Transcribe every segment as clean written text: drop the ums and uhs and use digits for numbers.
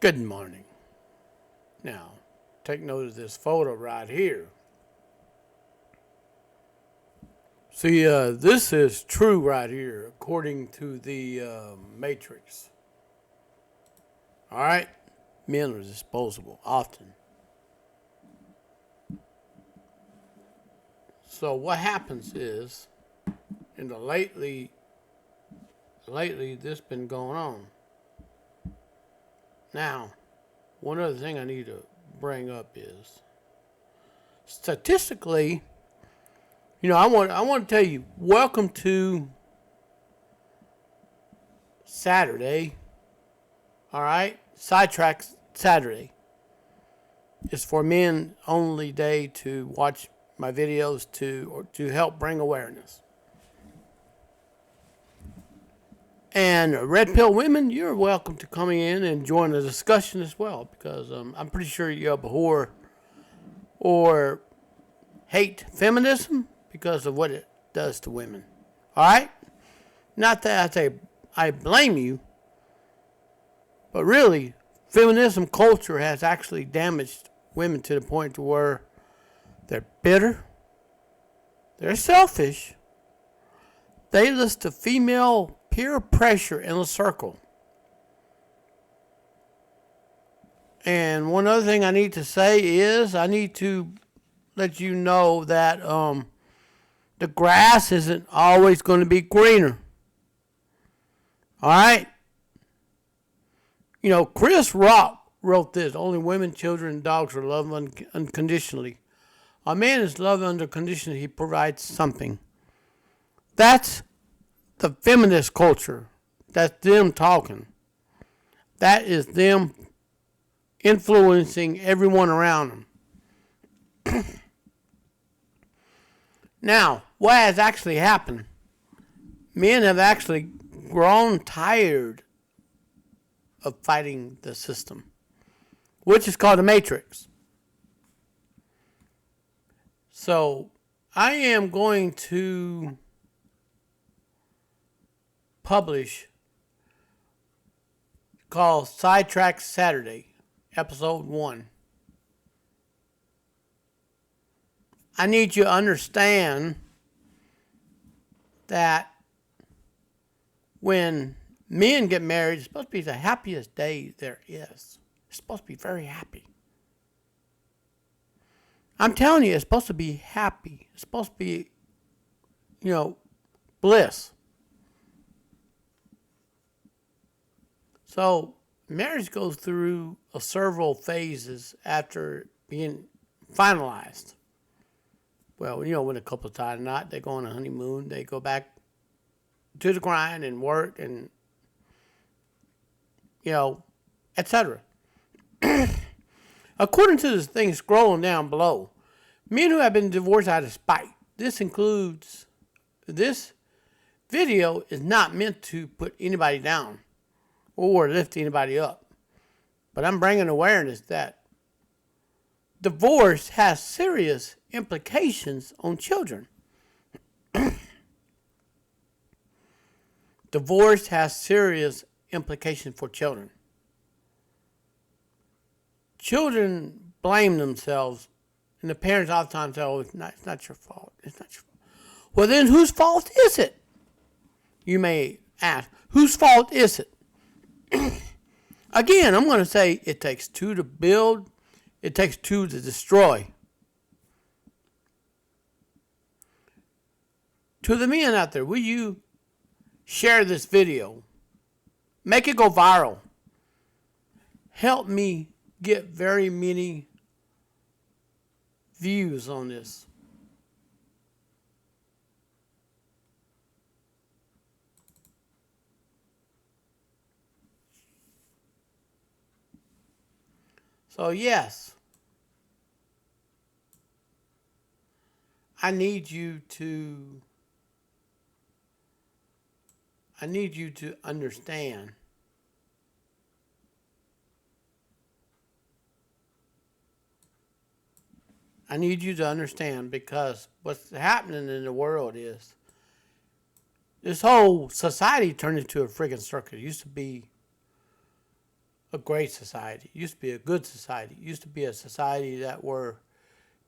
Good morning. Now, take note of this photo right here. See, this is true right here, according to the Matrix. All right? Men are disposable, often. So what happens is, in the lately, this been going on. Now, one other thing I need to bring up is, statistically, I want to tell you, welcome to Saturday. All right, Sidetrack Saturday. It's for men only day to watch my videos to help bring awareness. And red pill women, you're welcome to coming in and join the discussion as well, because I'm pretty sure you abhor or hate feminism because of what it does to women. All right? Not that I blame you, but really, feminism culture has actually damaged women to the point to where they're bitter, they're selfish, they listen to female peer pressure in a circle. And one other thing I need to say is I need to let you know that the grass isn't always going to be greener. All right? Chris Rock wrote this: only women, children, and dogs are loved unconditionally. A man is loved under condition he provides something. That's the feminist culture. That's them talking. That is them influencing everyone around them. Now, what has actually happened? Men have actually grown tired of fighting the system, which is called the Matrix. So, I am going to publish called Sidetrack Saturday, Episode 1. I need you to understand that when men get married, it's supposed to be the happiest day there is. It's supposed to be very happy. I'm telling you, it's supposed to be happy. It's supposed to be, bliss. So, marriage goes through several phases after being finalized. Well, when a couple's tied or not, they go on a honeymoon, they go back to the grind and work and, etc. According to the thing scrolling down below, men who have been divorced out of spite. This video is not meant to put anybody down or lift anybody up. But I'm bringing awareness that divorce has serious implications on children. Divorce has serious implications for children. Children blame themselves, and the parents all the time say, "Oh, it's not your fault. It's not your fault." Well, then whose fault is it? You may ask, whose fault is it? Again, I'm going to say it takes two to build, it takes two to destroy. To the men out there, will you share this video? Make it go viral. Help me get very many views on this. So yes, I need you to understand I need you to understand, because what's happening in the world is this whole society turned into a freaking circus. It used to be a great society. It used to be a good society. It used to be a society that where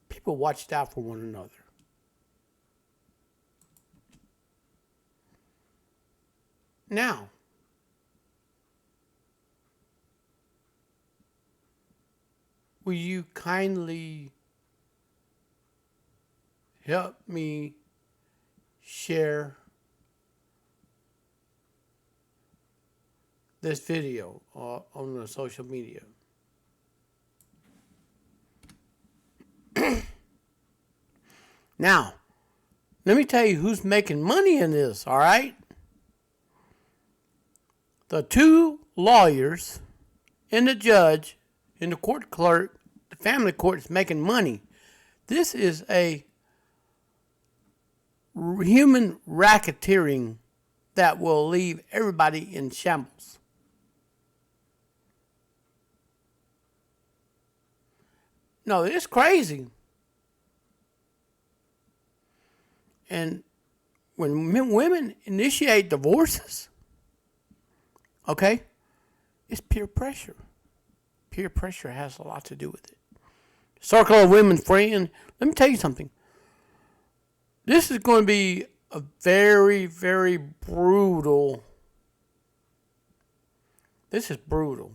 people watched out for one another. Now, will you kindly help me share this video on the social media? Now, let me tell you who's making money in this, all right? The two lawyers and the judge and the court clerk, the family court is making money. This is a human racketeering that will leave everybody in shambles. No, it's crazy. And when women initiate divorces, okay, it's peer pressure. Peer pressure has a lot to do with it. Circle of women friend. Let me tell you something. This is going to be a very, very brutal. This is brutal.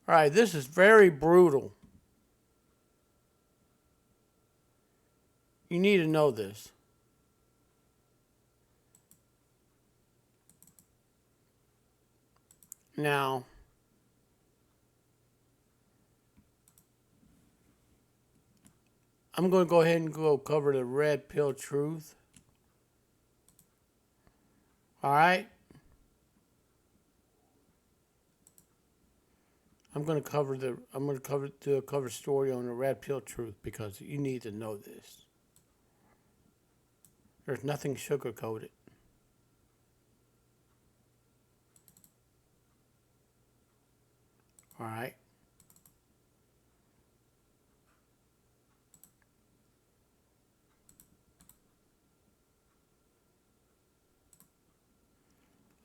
All right, this is very brutal. You need to know this. Now, I'm going to go ahead and go cover the red pill truth. All right? I'm going to do a cover story on the red pill truth because you need to know this. There's nothing sugar-coated. All right?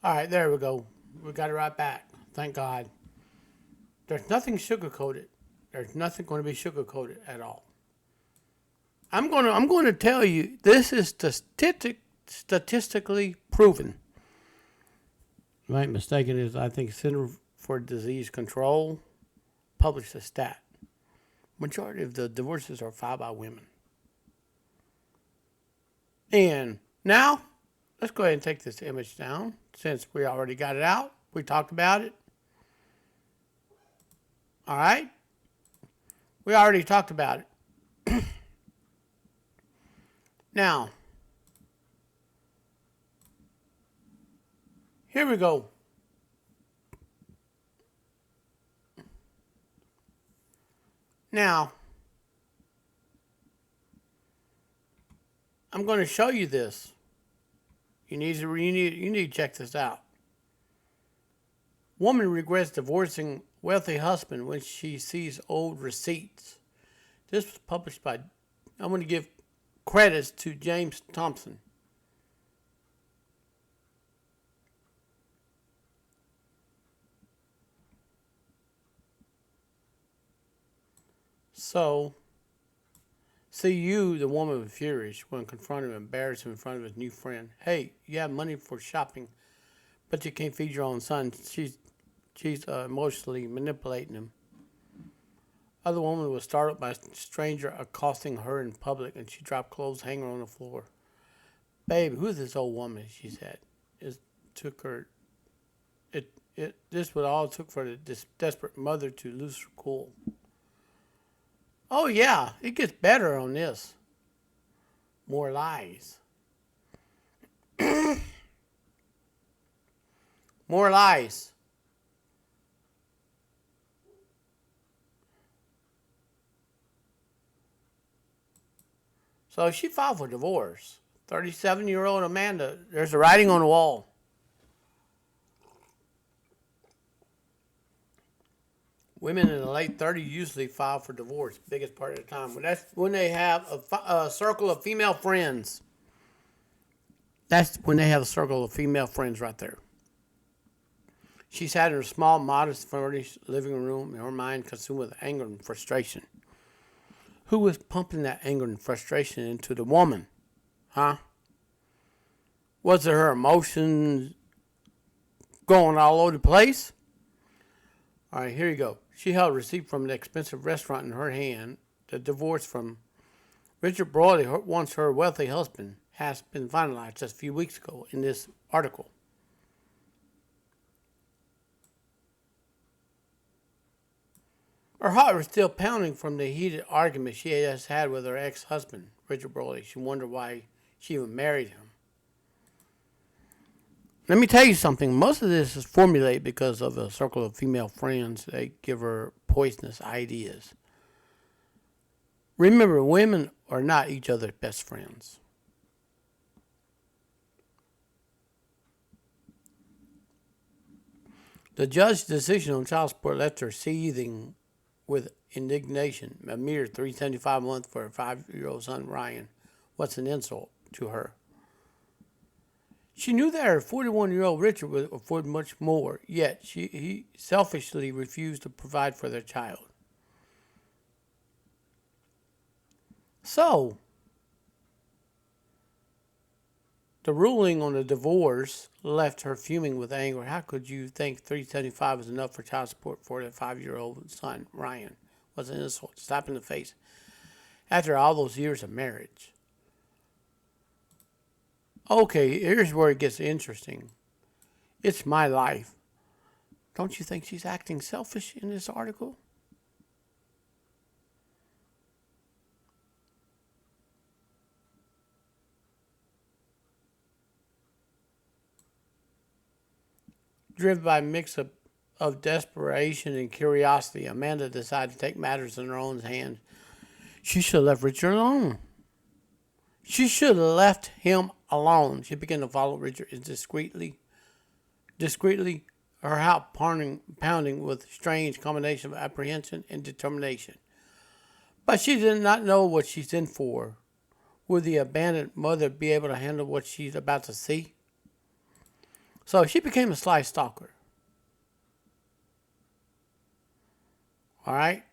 All right, there we go. We got it right back. Thank God. There's nothing sugar-coated. There's nothing going to be sugar-coated at all. I'm going to tell you this is statistically proven. If I ain't mistaken, is I think Center for Disease Control published a stat. Majority of the divorces are filed by women. And now, let's go ahead and take this image down since we already got it out. We talked about it. All right? We already talked about it. Now, here we go. Now, I'm going to show you this. You need to check this out. Woman regrets divorcing wealthy husband when she sees old receipts. This was published by, I'm going to give credits to James Thompson. So, see you, the woman was furious when confronted and embarrassed in front of his new friend. Hey, you have money for shopping, but you can't feed your own son. She's emotionally manipulating him. Other woman was startled by a stranger accosting her in public, and she dropped clothes hanger on the floor. Babe, who's this old woman? She said. This would all took for this desperate mother to lose her cool. Oh yeah, it gets better on this. More lies. More lies. So she filed for divorce. 37-year-old Amanda, there's a writing on the wall. Women in the late 30s usually file for divorce, biggest part of the time. That's when they have a circle of female friends. That's when they have a circle of female friends right there. She sat in her small, modest, furnished living room, her mind consumed with anger and frustration. Who was pumping that anger and frustration into the woman? Huh? Was it her emotions going all over the place? All right, here you go. She held a receipt from an expensive restaurant in her hand. The divorce from Richard Brody, once her wealthy husband, has been finalized just a few weeks ago in this article. Her heart was still pounding from the heated argument she has had with her ex-husband, Richard Brody. She wondered why she even married him. Let me tell you something. Most of this is formulated because of a circle of female friends. They give her poisonous ideas. Remember, women are not each other's best friends. The judge's decision on child support left her seething with indignation. A mere $375 a month for a 5-year-old son, Ryan, was an insult to her. She knew that her 41-year-old Richard would afford much more, yet he selfishly refused to provide for their child. So, the ruling on the divorce left her fuming with anger. How could you think $375 was enough for child support for their 5-year-old son, Ryan? Was an insult, slap in the face. After all those years of marriage. Okay, here's where it gets interesting. It's my life. Don't you think she's acting selfish in this article? Driven by a mix of desperation and curiosity, Amanda decided to take matters in her own hands. She should have left Richard alone. She should have left him alone. She began to follow Richard discreetly, her heart pounding with strange combination of apprehension and determination. But she did not know what she's in for. Would the abandoned mother be able to handle what she's about to see? So she became a sly stalker. All right?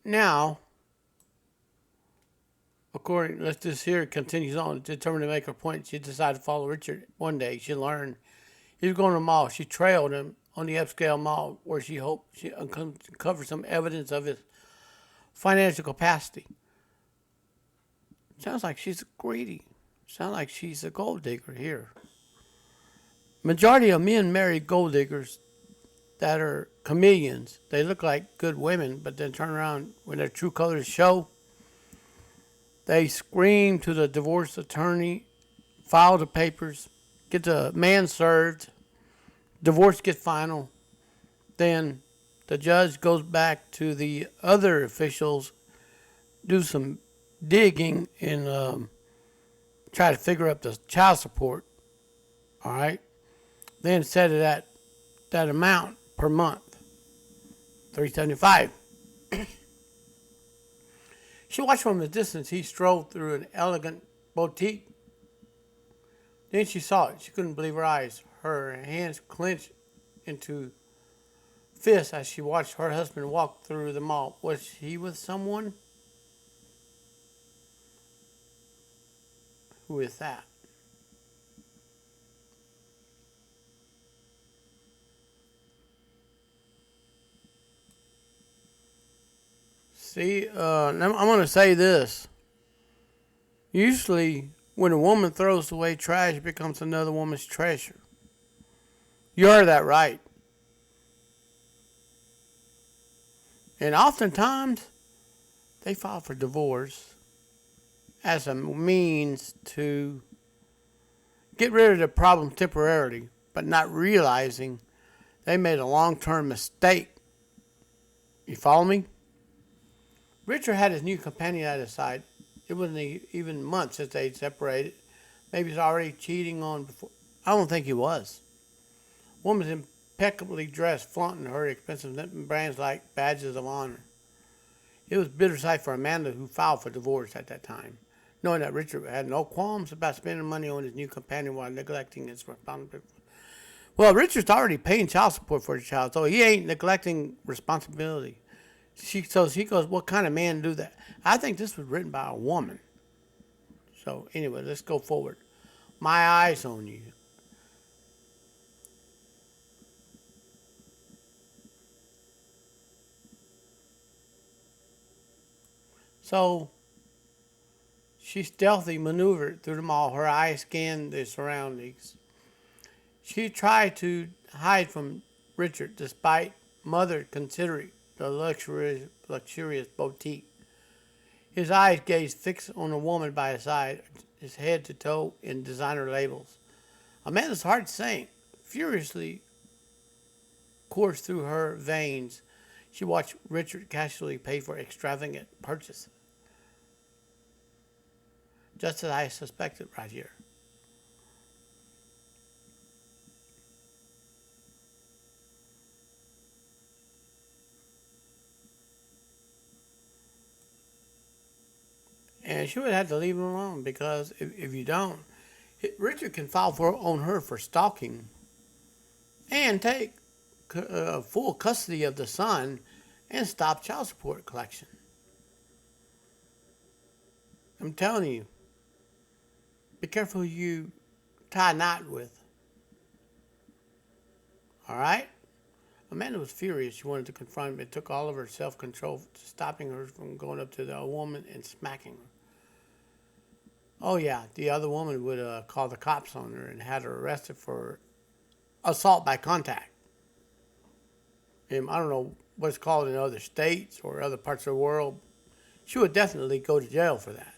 Now, let's just hear it continues on. Determined to make her point, she decided to follow Richard. One day, she learned he was going to the mall. She trailed him on the upscale mall where she hoped she uncovered some evidence of his financial capacity. Sounds like she's greedy. Sounds like she's a gold digger here. Majority of men marry gold diggers that are chameleons. They look like good women, but then turn around when their true colors show. They scream to the divorce attorney, file the papers, get the man served, divorce gets final. Then the judge goes back to the other officials, do some digging, and try to figure out the child support. All right? Then set it at that amount per month, $375. She watched from a distance. He strolled through an elegant boutique. Then she saw it. She couldn't believe her eyes. Her hands clenched into fists as she watched her husband walk through the mall. Was he with someone? Who is that? See, I'm going to say this. Usually, when a woman throws away trash, it becomes another woman's treasure. You heard that right. And oftentimes, they file for divorce as a means to get rid of the problem temporarily, but not realizing they made a long-term mistake. You follow me? Richard had his new companion at his side. It wasn't even months since they'd separated. Maybe he's already cheating on before. I don't think he was. Woman's impeccably dressed, flaunting her expensive brands like badges of honor. It was bitter sight for Amanda, who filed for divorce at that time, knowing that Richard had no qualms about spending money on his new companion while neglecting his responsibility. Well, Richard's already paying child support for the child, so he ain't neglecting responsibility. She goes, what kind of man do that? I think this was written by a woman. So anyway, let's go forward. My eyes on you. So she stealthily maneuvered through the mall. Her eyes scanned the surroundings. She tried to hide from Richard despite mother considering the luxurious boutique. His eyes gazed fixed on a woman by his side, his head to toe in designer labels. Amanda's heart sank, furiously coursed through her veins. She watched Richard casually pay for extravagant purchases. Just as I suspected right here. And she would have to leave him alone because if you don't, Richard can file on her for stalking and take full custody of the son and stop child support collection. I'm telling you, be careful who you tie a knot with. All right? Amanda was furious. She wanted to confront him. It took all of her self-control, stopping her from going up to the woman and smacking her. Oh, yeah, the other woman would call the cops on her and had her arrested for assault by contact. And I don't know what it's called in other states or other parts of the world. She would definitely go to jail for that.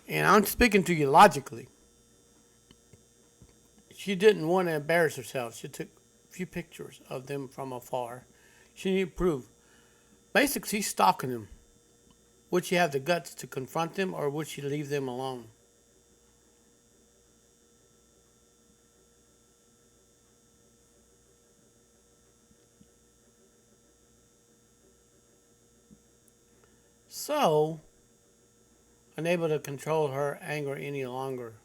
And I'm speaking to you logically. She didn't want to embarrass herself. She took a few pictures of them from afar. She needed proof. Basically, she's stalking them. Would she have the guts to confront them, or would she leave them alone? So, unable to control her anger any longer.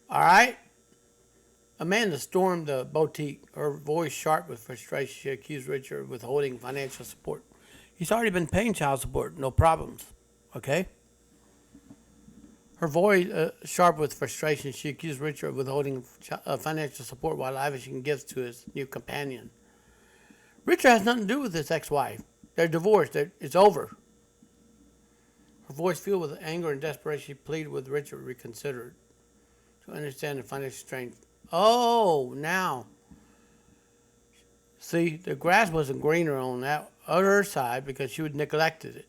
All right? Amanda stormed the boutique, her voice sharp with frustration. She accused Richard of withholding financial support. He's already been paying child support, no problems. Okay? Her voice sharp with frustration. She accused Richard of withholding financial support while lavishing gifts to his new companion. Richard has nothing to do with his ex-wife. They're divorced. It's over. Her voice filled with anger and desperation. She pleaded with Richard to reconsider, to understand the financial strain. Oh, now. See, the grass wasn't greener on that other side because she had neglected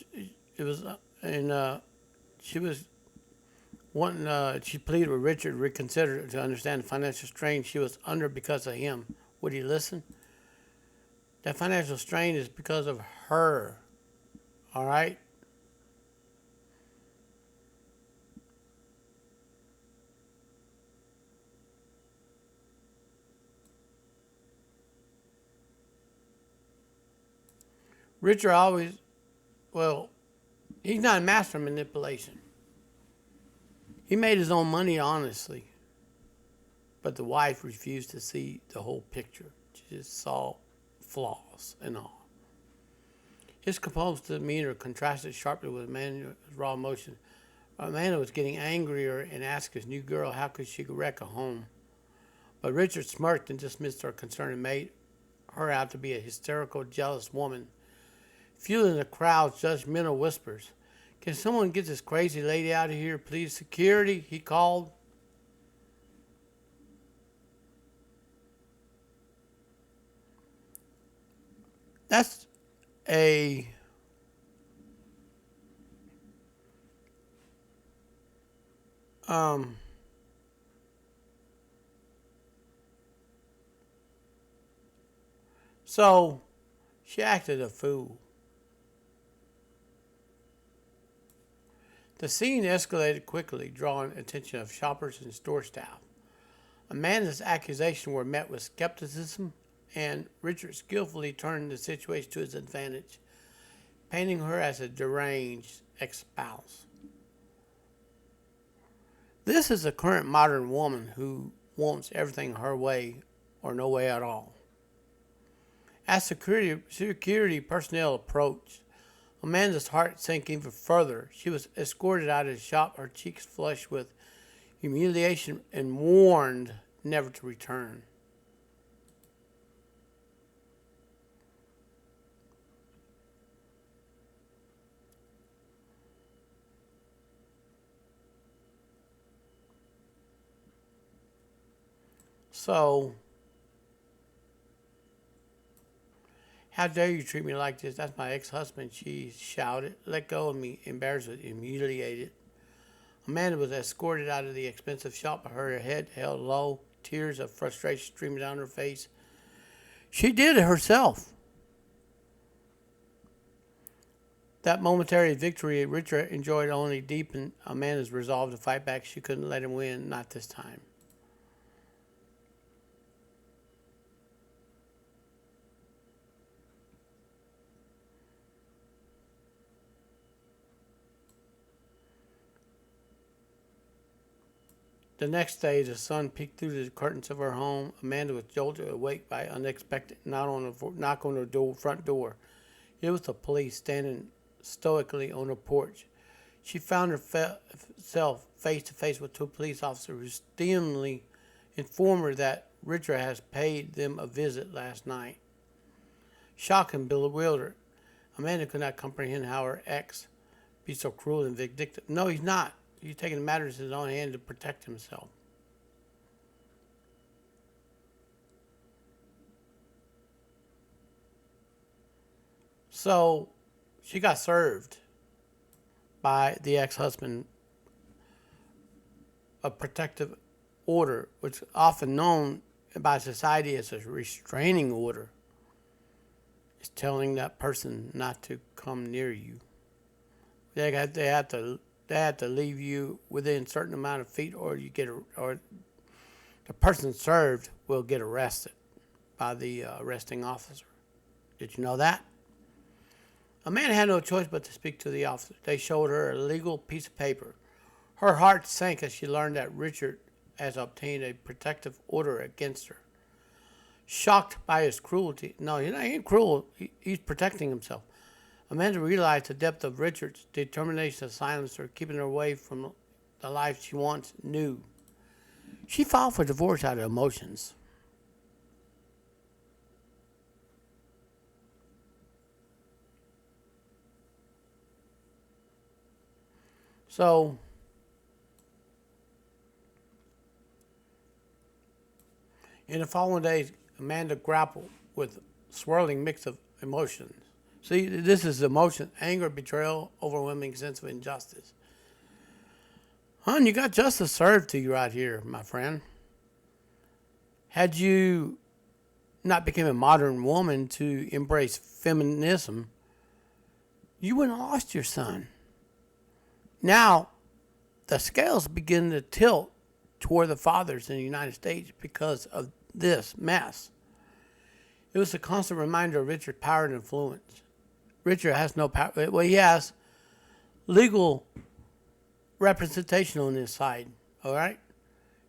it. It was, and she was wanting. She pleaded with Richard to reconsider to understand the financial strain she was under because of him. Would he listen? That financial strain is because of her. All right. Richard always, well, he's not a master of manipulation. He made his own money honestly, but the wife refused to see the whole picture. She just saw flaws and all. His composed demeanor contrasted sharply with Amanda's raw emotion. Amanda was getting angrier and asked his new girl how could she wreck a home. But Richard smirked and dismissed her concern and made her out to be a hysterical, jealous woman, fueling the crowd's judgmental whispers. Can someone get this crazy lady out of here, please? Security, he called. That's a um so she acted a fool. The scene escalated quickly, drawing attention of shoppers and store staff. Amanda's accusations were met with skepticism and Richard skillfully turned the situation to his advantage, painting her as a deranged ex-spouse. This is a current modern woman who wants everything her way or no way at all. As security personnel approached, Amanda's heart sank even further. She was escorted out of the shop, her cheeks flushed with humiliation, and warned never to return. So, how dare you treat me like this? That's my ex-husband, she shouted. Let go of me, embarrassed and humiliated. Amanda was escorted out of the expensive shop, her head held low, tears of frustration streaming down her face. She did it herself. That momentary victory Richard enjoyed only deepened Amanda's resolve to fight back. She couldn't let him win, not this time. The next day, the sun peeked through the curtains of her home. Amanda was jolted awake by unexpected knock on her front door. It was the police standing stoically on her porch. She found herself face to face with two police officers who sternly informed her that Richard has paid them a visit last night. Shocked and bewildered, Amanda could not comprehend how her ex be so cruel and vindictive. No, he's not. He's taking matters in his own hand to protect himself. So she got served by the ex-husband a protective order, which is often known by society as a restraining order. It's telling that person not to come near you. They have to leave you within a certain amount of feet, or the person served will get arrested by the arresting officer. Did you know that? Amanda had no choice but to speak to the officer. They showed her a legal piece of paper. Her heart sank as she learned that Richard has obtained a protective order against her. Shocked by his cruelty, no, he ain't cruel. He's protecting himself. Amanda realized the depth of Richard's determination to silence her, keeping her away from the life she once knew. She filed for divorce out of emotions. So, in the following days, Amanda grappled with a swirling mix of emotions. See, this is emotion, anger, betrayal, overwhelming sense of injustice. Hon, you got justice served to you right here, my friend. Had you not become a modern woman to embrace feminism, you wouldn't have lost your son. Now, the scales begin to tilt toward the fathers in the United States because of this mess. It was a constant reminder of Richard's power and influence. Richard has no power. Well, he has legal representation on his side, all right?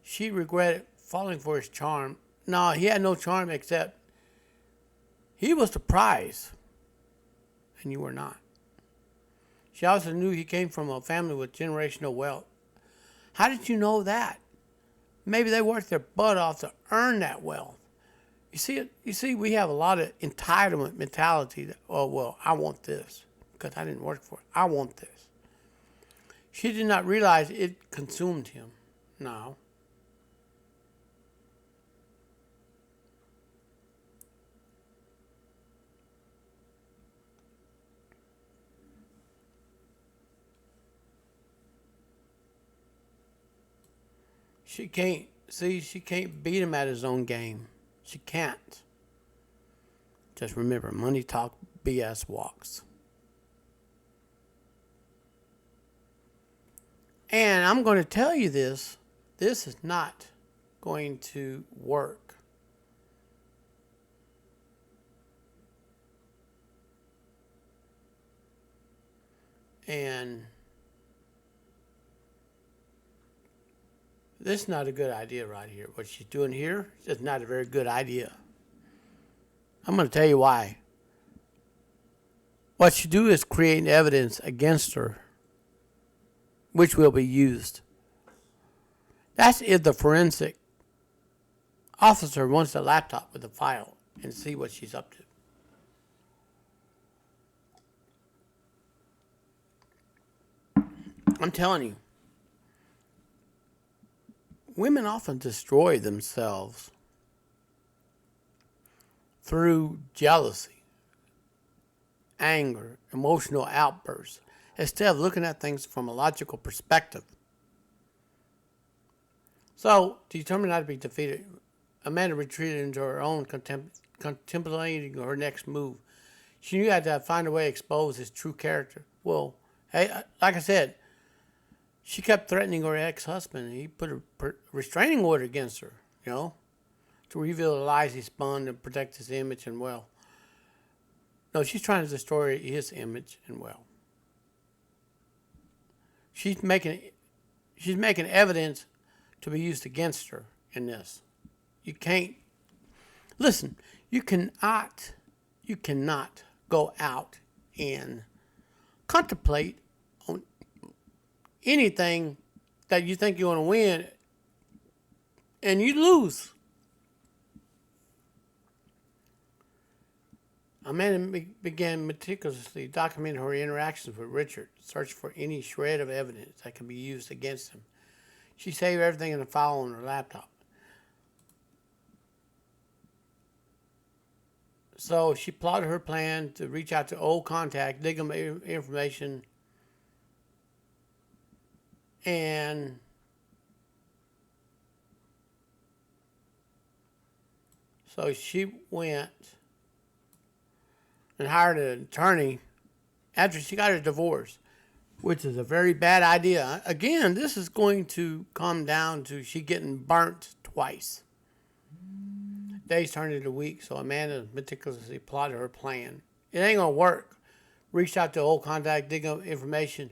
She regretted falling for his charm. No, he had no charm except he was the prize, and you were not. She also knew he came from a family with generational wealth. How did you know that? Maybe they worked their butt off to earn that wealth. You see, we have a lot of entitlement mentality that, oh, well, I want this because I didn't work for it. I want this. She did not realize it consumed him. No. She can't beat him at his own game. She can't. Just remember, money talk, BS walks. And I'm going to tell you this is not going to work. And this is not a good idea right here. What she's doing here is just not a very good idea. I'm going to tell you why. What she do is create evidence against her, which will be used. That's if the forensic officer wants the laptop with the file and see what she's up to. I'm telling you, women often destroy themselves through jealousy, anger, emotional outbursts, instead of looking at things from a logical perspective. So, determined not to be defeated, Amanda retreated into her own contemplating her next move. She knew had to find a way to expose his true character. Well, hey, like I said, she kept threatening her ex-husband, and he put a restraining order against her, to reveal the lies he spun and protect his image and well. No, she's trying to destroy his image and well. She's making evidence to be used against her in this. You can't listen. You cannot go out and contemplate on anything that you think you want to win, and you lose. Amanda began meticulously documenting her interactions with Richard, searching for any shred of evidence that can be used against him. She saved everything in a file on her laptop. So she plotted her plan to reach out to old contacts, dig them information, and so she went and hired an attorney after she got her divorce, which is a very bad idea. Again, this is going to come down to she getting burnt twice. Days turned into weeks, so Amanda meticulously plotted her plan. It ain't going to work. Reached out to old contact, dig up information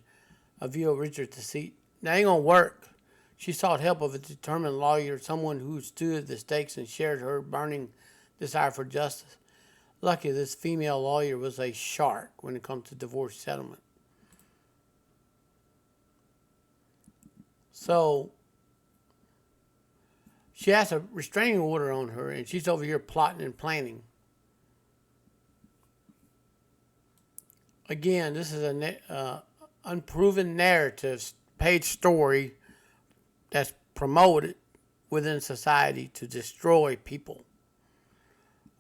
of view of Richard's deceit. That ain't going to work. She sought help of a determined lawyer, someone who stood the stakes and shared her burning desire for justice. Lucky this female lawyer was a shark when it comes to divorce settlement. So she has a restraining order on her, and she's over here plotting and planning. Again, this is an unproven narrative page story that's promoted within society to destroy people.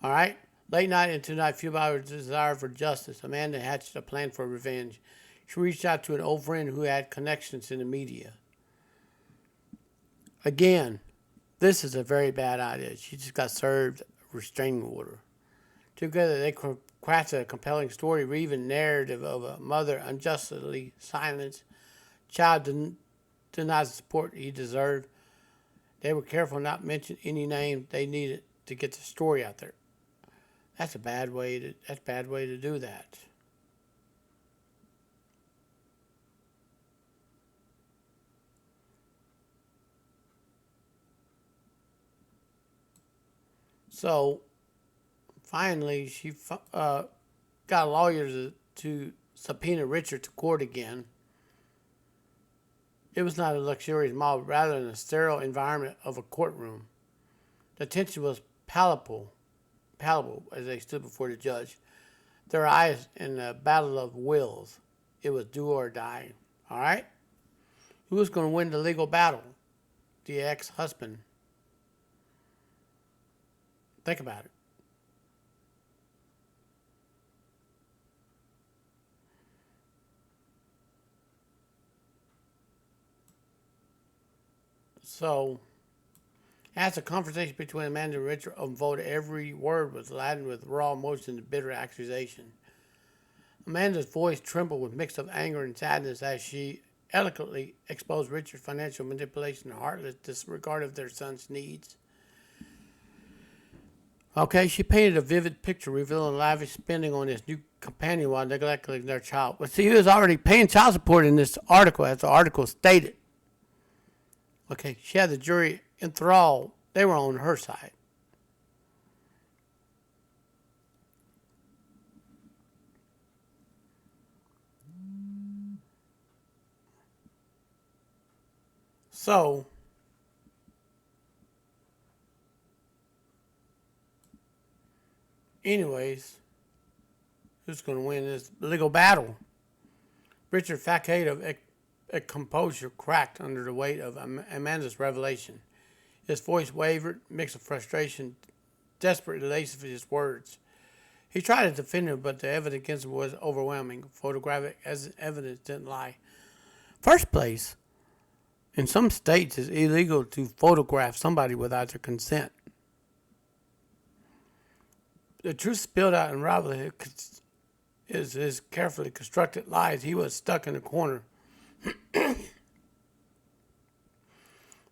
All right? Late night into night, fueled by her desire for justice, Amanda hatched a plan for revenge. She reached out to an old friend who had connections in the media. Again, this is a very bad idea. She just got served a restraining order. Together, they crafted a compelling story, weaving narrative of a mother unjustly silenced, child denied the support he deserved. They were careful not to mention any name they needed to get the story out there. That's a bad way to do that. So, finally, she got a lawyer to subpoena Richard to court again. It was not a luxurious mall, but rather in a sterile environment of a courtroom. The tension was palpable as they stood before the judge. Their eyes in the battle of wills. It was do or die. All right? Who was going to win the legal battle? The ex-husband. Think about it. So, as the conversation between Amanda and Richard unfolded, every word was laden with raw emotion and bitter accusation. Amanda's voice trembled with mix of anger and sadness as she eloquently exposed Richard's financial manipulation and heartless disregard of their son's needs. Okay, she painted a vivid picture revealing lavish spending on his new companion while neglecting their child. But see, he was already paying child support in this article, as the article stated. Okay, she had the jury enthralled. They were on her side. So, anyways, who's going to win this legal battle? Richard Facade of a composure cracked under the weight of Amanda's revelation. His voice wavered, mix of frustration, desperate elation for his words. He tried to defend her, but the evidence against him was overwhelming. Photographic evidence didn't lie. First place, in some states, it's illegal to photograph somebody without their consent. The truth spilled out in Ravel is his carefully constructed lies. He was stuck in a corner.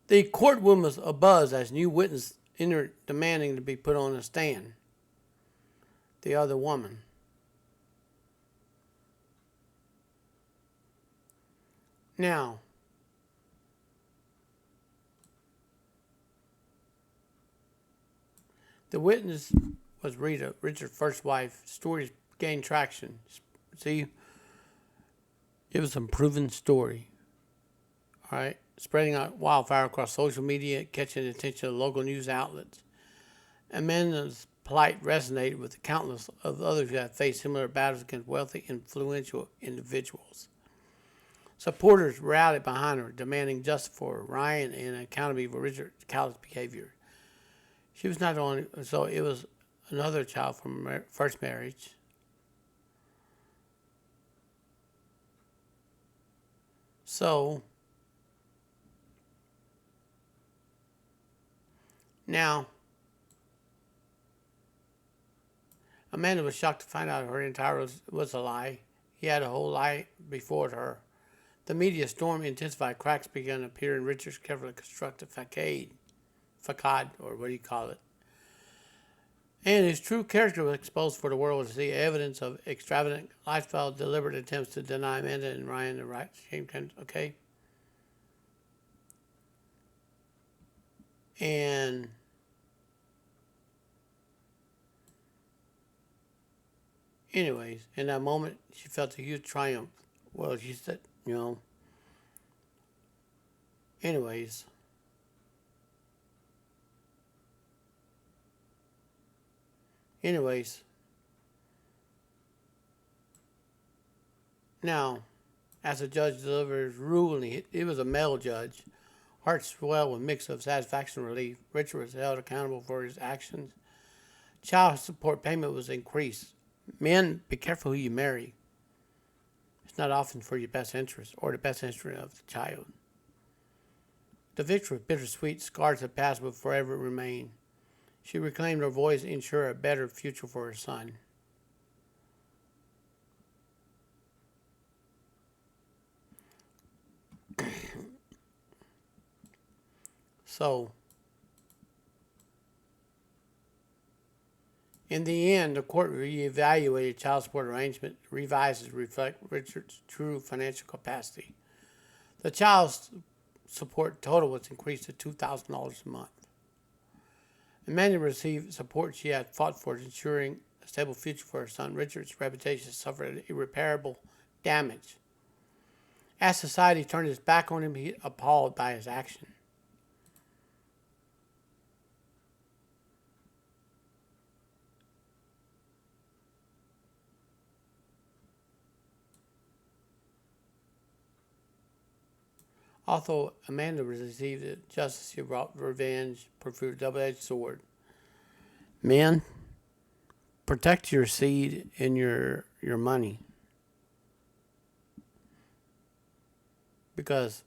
The courtroom was abuzz as new witnesses entered demanding to be put on the stand. The other woman. Now, the witness was Rita, Richard's first wife. Stories gained traction. See, it was a proven story. All right, spreading out wildfire across social media, catching the attention of local news outlets. Amanda's plight resonated with the countless of others who had faced similar battles against wealthy, influential individuals. Supporters rallied behind her, demanding justice for Ryan and accountability for Richard's callous behavior. She was not the only, so it was another child from first marriage. So, now, Amanda was shocked to find out her entire was a lie. He had a whole lie before her. The media storm intensified. Cracks began to appear in Richard's carefully constructed facade, or what do you call it? And his true character was exposed for the world to see. Evidence of extravagant lifestyle, deliberate attempts to deny Amanda and Ryan the right same time. Okay. And anyways, in that moment, she felt a huge triumph. Well, she said, anyways. Now, as the judge delivered his ruling, it was a male judge. Heart swelled with a mix of satisfaction and relief. Richard was held accountable for his actions. Child support payment was increased. Men, be careful who you marry. It's not often for your best interest or the best interest of the child. The victory was bittersweet. Scars of the past will forever remain. She reclaimed her voice to ensure a better future for her son. So, in the end, the court reevaluated child support arrangement, revised to reflect Richard's true financial capacity. The child support total was increased to $2,000 a month. Amanda received support she had fought for, ensuring a stable future for her son. Richard's reputation suffered irreparable damage. As society turned its back on him, he was appalled by his action. Although Amanda received justice, she brought revenge, proved a double-edged sword. Men, protect your seed and your money. Because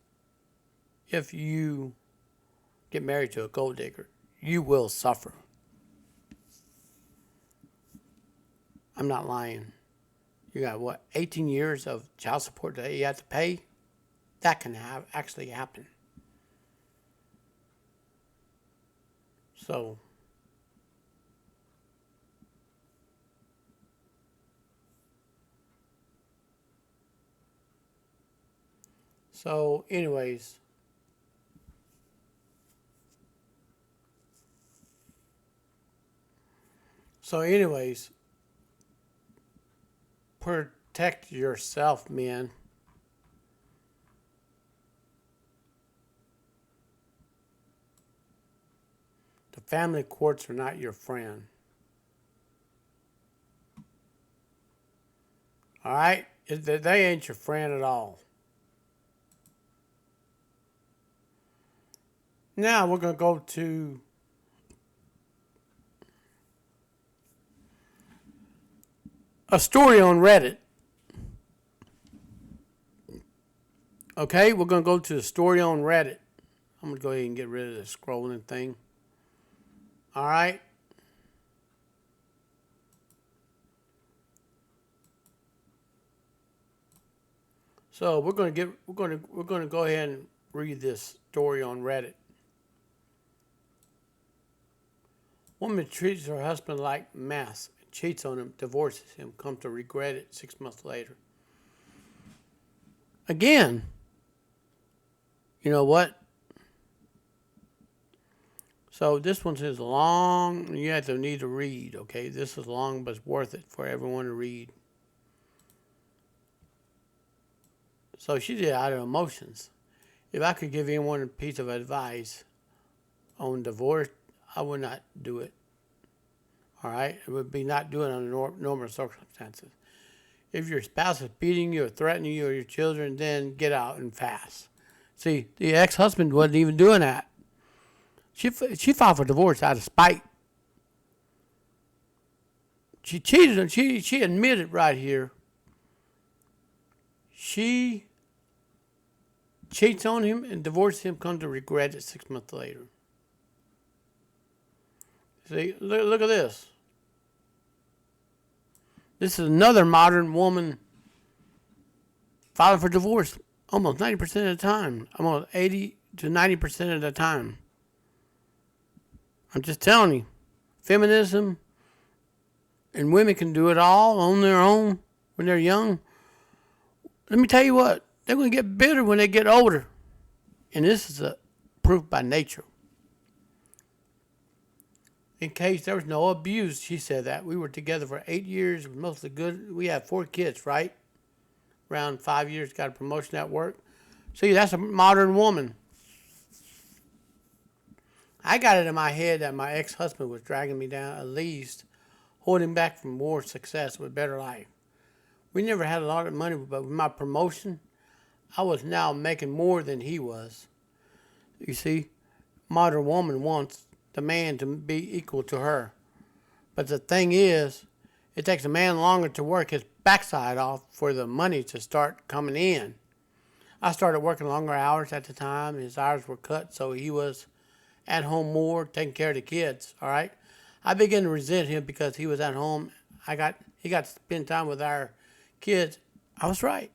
if you get married to a gold digger, you will suffer. I'm not lying. You got 18 years of child support that you have to pay? That can actually happen. So, So, anyways, so anyways, protect yourself, men. The family courts are not your friend. All right? They ain't your friend at all. Now we're going to go to a story on Reddit. Okay, we're going to go to a story on Reddit. I'm going to go ahead and get rid of the scrolling thing. All right. So we're going to go ahead and read this story on Reddit. Woman treats her husband like mess, cheats on him, divorces him, comes to regret it 6 months later. Again, you know what? So this one is long. You have to need to read, okay? This is long, but it's worth it for everyone to read. So she did it out of emotions. If I could give anyone a piece of advice on divorce, I would not do it. All right? It would be not doing it under normal circumstances. If your spouse is beating you or threatening you or your children, then get out and fast. See, the ex-husband wasn't even doing that. She filed for divorce out of spite. She cheated on. She admitted right here. She cheats on him and divorces him, comes to regret it 6 months later. See, look at this. This is another modern woman filing for divorce almost 90% of the time. Almost 80 to 90% of the time. I'm just telling you. Feminism and women can do it all on their own when they're young. Let me tell you what. They're going to get bitter when they get older. And this is a proof by nature. In case there was no abuse, she said that. We were together for 8 years, mostly good. We had 4 kids, right? Around 5 years, got a promotion at work. See, that's a modern woman. I got it in my head that my ex-husband was dragging me down, at least holding back from more success with a better life. We never had a lot of money, but with my promotion, I was now making more than he was. You see, modern woman wants the man to be equal to her. But the thing is, it takes a man longer to work his backside off for the money to start coming in. I started working longer hours at the time. His hours were cut, so he was at home more, taking care of the kids, all right? I began to resent him because he was at home. He got to spend time with our kids. I was right.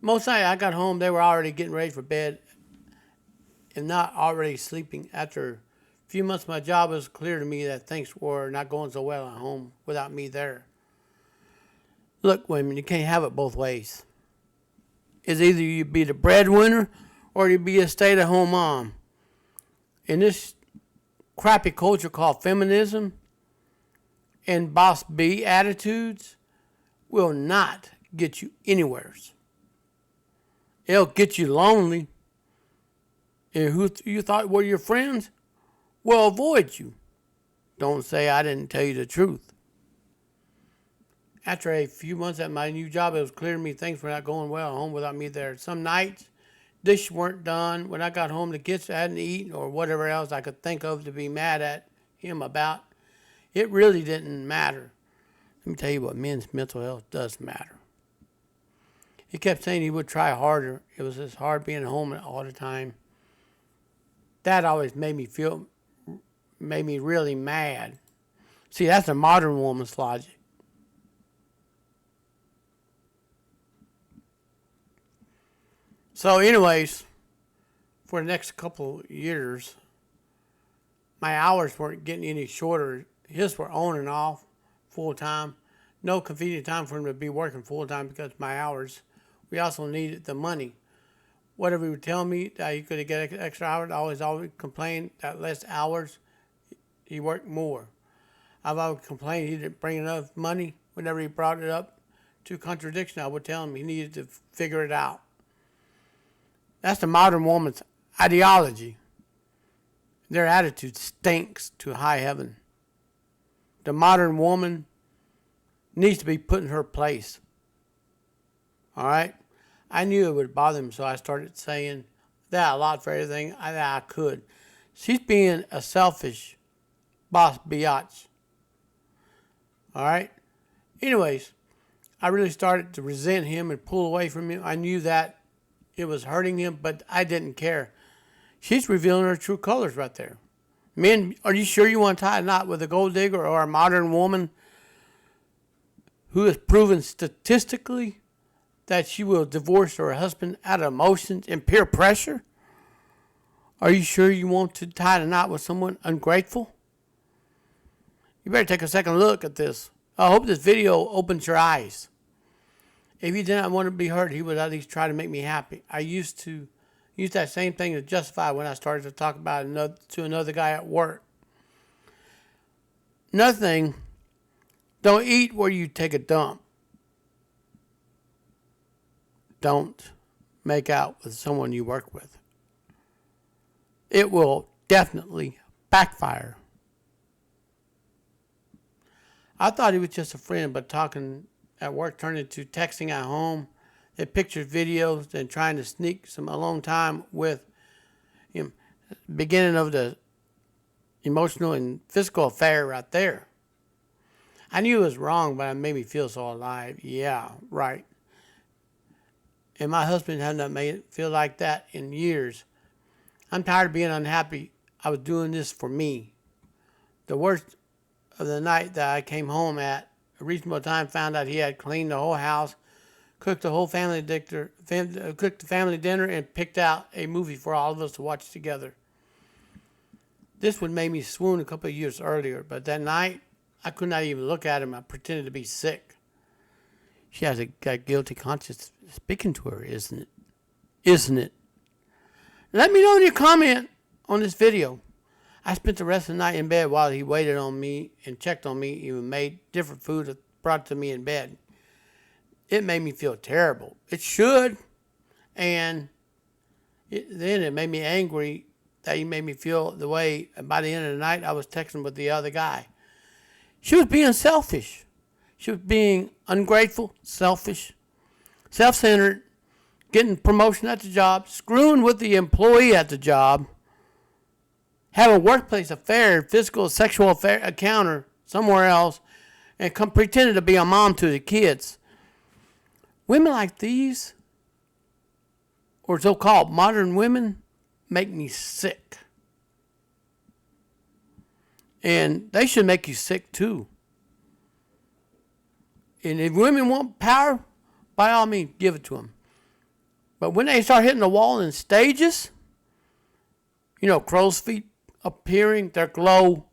Most night I got home, they were already getting ready for bed and not already sleeping. After a few months of my job, it was clear to me that things were not going so well at home without me there. Look, women, you can't have it both ways. It's either you be the breadwinner or you be a stay-at-home mom. In this crappy culture called feminism and boss B attitudes will not get you anywhere. It'll get you lonely. And who you thought were your friends will avoid you. Don't say I didn't tell you the truth. After a few months at my new job, it was clear to me things were not going well at home without me there. Some nights, dishes weren't done. When I got home, the kids hadn't eaten or whatever else I could think of to be mad at him about. It really didn't matter. Let me tell you what, men's mental health does matter. He kept saying he would try harder. It was just hard being at home all the time. That always made me really mad. See, that's a modern woman's logic. So anyways, for the next couple of years, my hours weren't getting any shorter. His were on and off full time. No convenient time for him to be working full time because of my hours. We also needed the money. whatever he would tell me that he could get extra hours, I always complained that less hours he worked more. I've always complained he didn't bring enough money. Whenever he brought it up to contradiction, I would tell him he needed to figure it out. That's the modern woman's ideology. Their attitude stinks to high heaven. The modern woman needs to be put in her place. All right? I knew it would bother him, so I started saying that a lot for everything that I could. She's being a selfish boss biatch. All right? Anyways, I really started to resent him and pull away from him. I knew that it was hurting him, but I didn't care. She's revealing her true colors right there. Men, are you sure you want to tie a knot with a gold digger or a modern woman who has proven statistically that she will divorce her husband out of emotions and peer pressure? Are you sure you want to tie a knot with someone ungrateful? You better take a second look at this. I hope this video opens your eyes. If he did not want to be hurt, he would at least try to make me happy. I used to use that same thing to justify when I started to talk about it to another guy at work. Another thing, don't eat where you take a dump. Don't make out with someone you work with. It will definitely backfire. I thought he was just a friend, but talking at work turned into texting at home. They pictures, videos, and trying to sneak some alone time with him. Beginning of the emotional and physical affair right there. I knew it was wrong, but it made me feel so alive. Yeah, right. And my husband had not made it feel like that in years. I'm tired of being unhappy. I was doing this for me. The worst of the night that I came home at a reasonable time, found out he had cleaned the whole house, cooked the whole family dinner, and picked out a movie for all of us to watch together. This would make me swoon a couple of years earlier, but that night I could not even look at him. I pretended to be sick. She has a guilty conscience speaking to her, isn't it? Isn't it? Let me know in your comment on this video. I spent the rest of the night in bed while he waited on me and checked on me, even made different food brought to me in bed. It made me feel terrible. It should. And then it made me angry that he made me feel the way. And by the end of the night, I was texting with the other guy. She was being selfish. She was being ungrateful, selfish, self-centered, getting promotion at the job, screwing with the employee at the job, have a workplace affair, physical, sexual affair, encounter somewhere else, and come pretending to be a mom to the kids. Women like these, or so-called modern women, make me sick. And they should make you sick too. And if women want power, by all means, give it to them. But when they start hitting the wall in stages, crow's feet appearing, their glow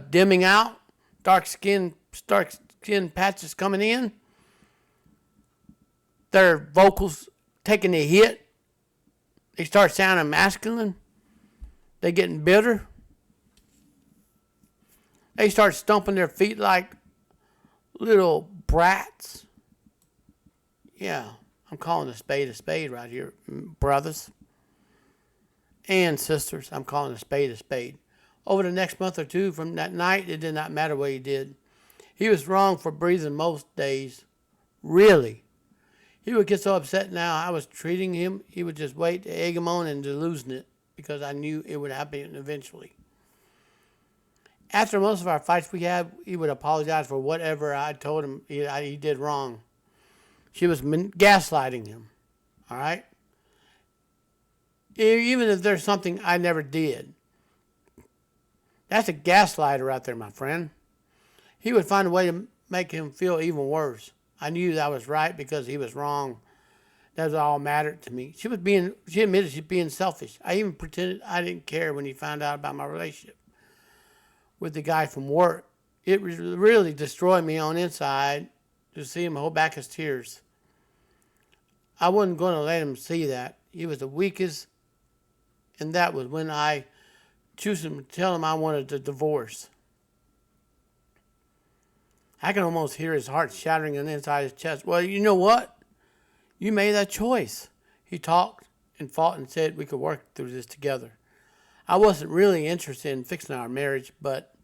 dimming out, dark skin patches coming in, their vocals taking a hit, they start sounding masculine, they getting bitter, they start stomping their feet like little brats. Yeah, I'm calling a spade right here, brothers and sisters. I'm calling a spade. Over the next month or two from that night, it did not matter what he did. He was wrong for breathing most days. Really. He would get so upset now I was treating him, he would just wait to egg him on and to losing it because I knew it would happen eventually. After most of our fights we had, he would apologize for whatever I told him he did wrong. She was gaslighting him. All right? Even if there's something I never did. That's a gaslighter out there, my friend. He would find a way to make him feel even worse. I knew that I was right because he was wrong. That was all mattered to me. She admitted she was being selfish. I even pretended I didn't care when he found out about my relationship with the guy from work. It really destroyed me on the inside to see him hold back his tears. I wasn't going to let him see that. He was the weakest, and that was when I chose him to tell him I wanted a divorce. I can almost hear his heart shattering on the inside his chest. Well, you know what? You made that choice. He talked and fought and said we could work through this together. I wasn't really interested in fixing our marriage, but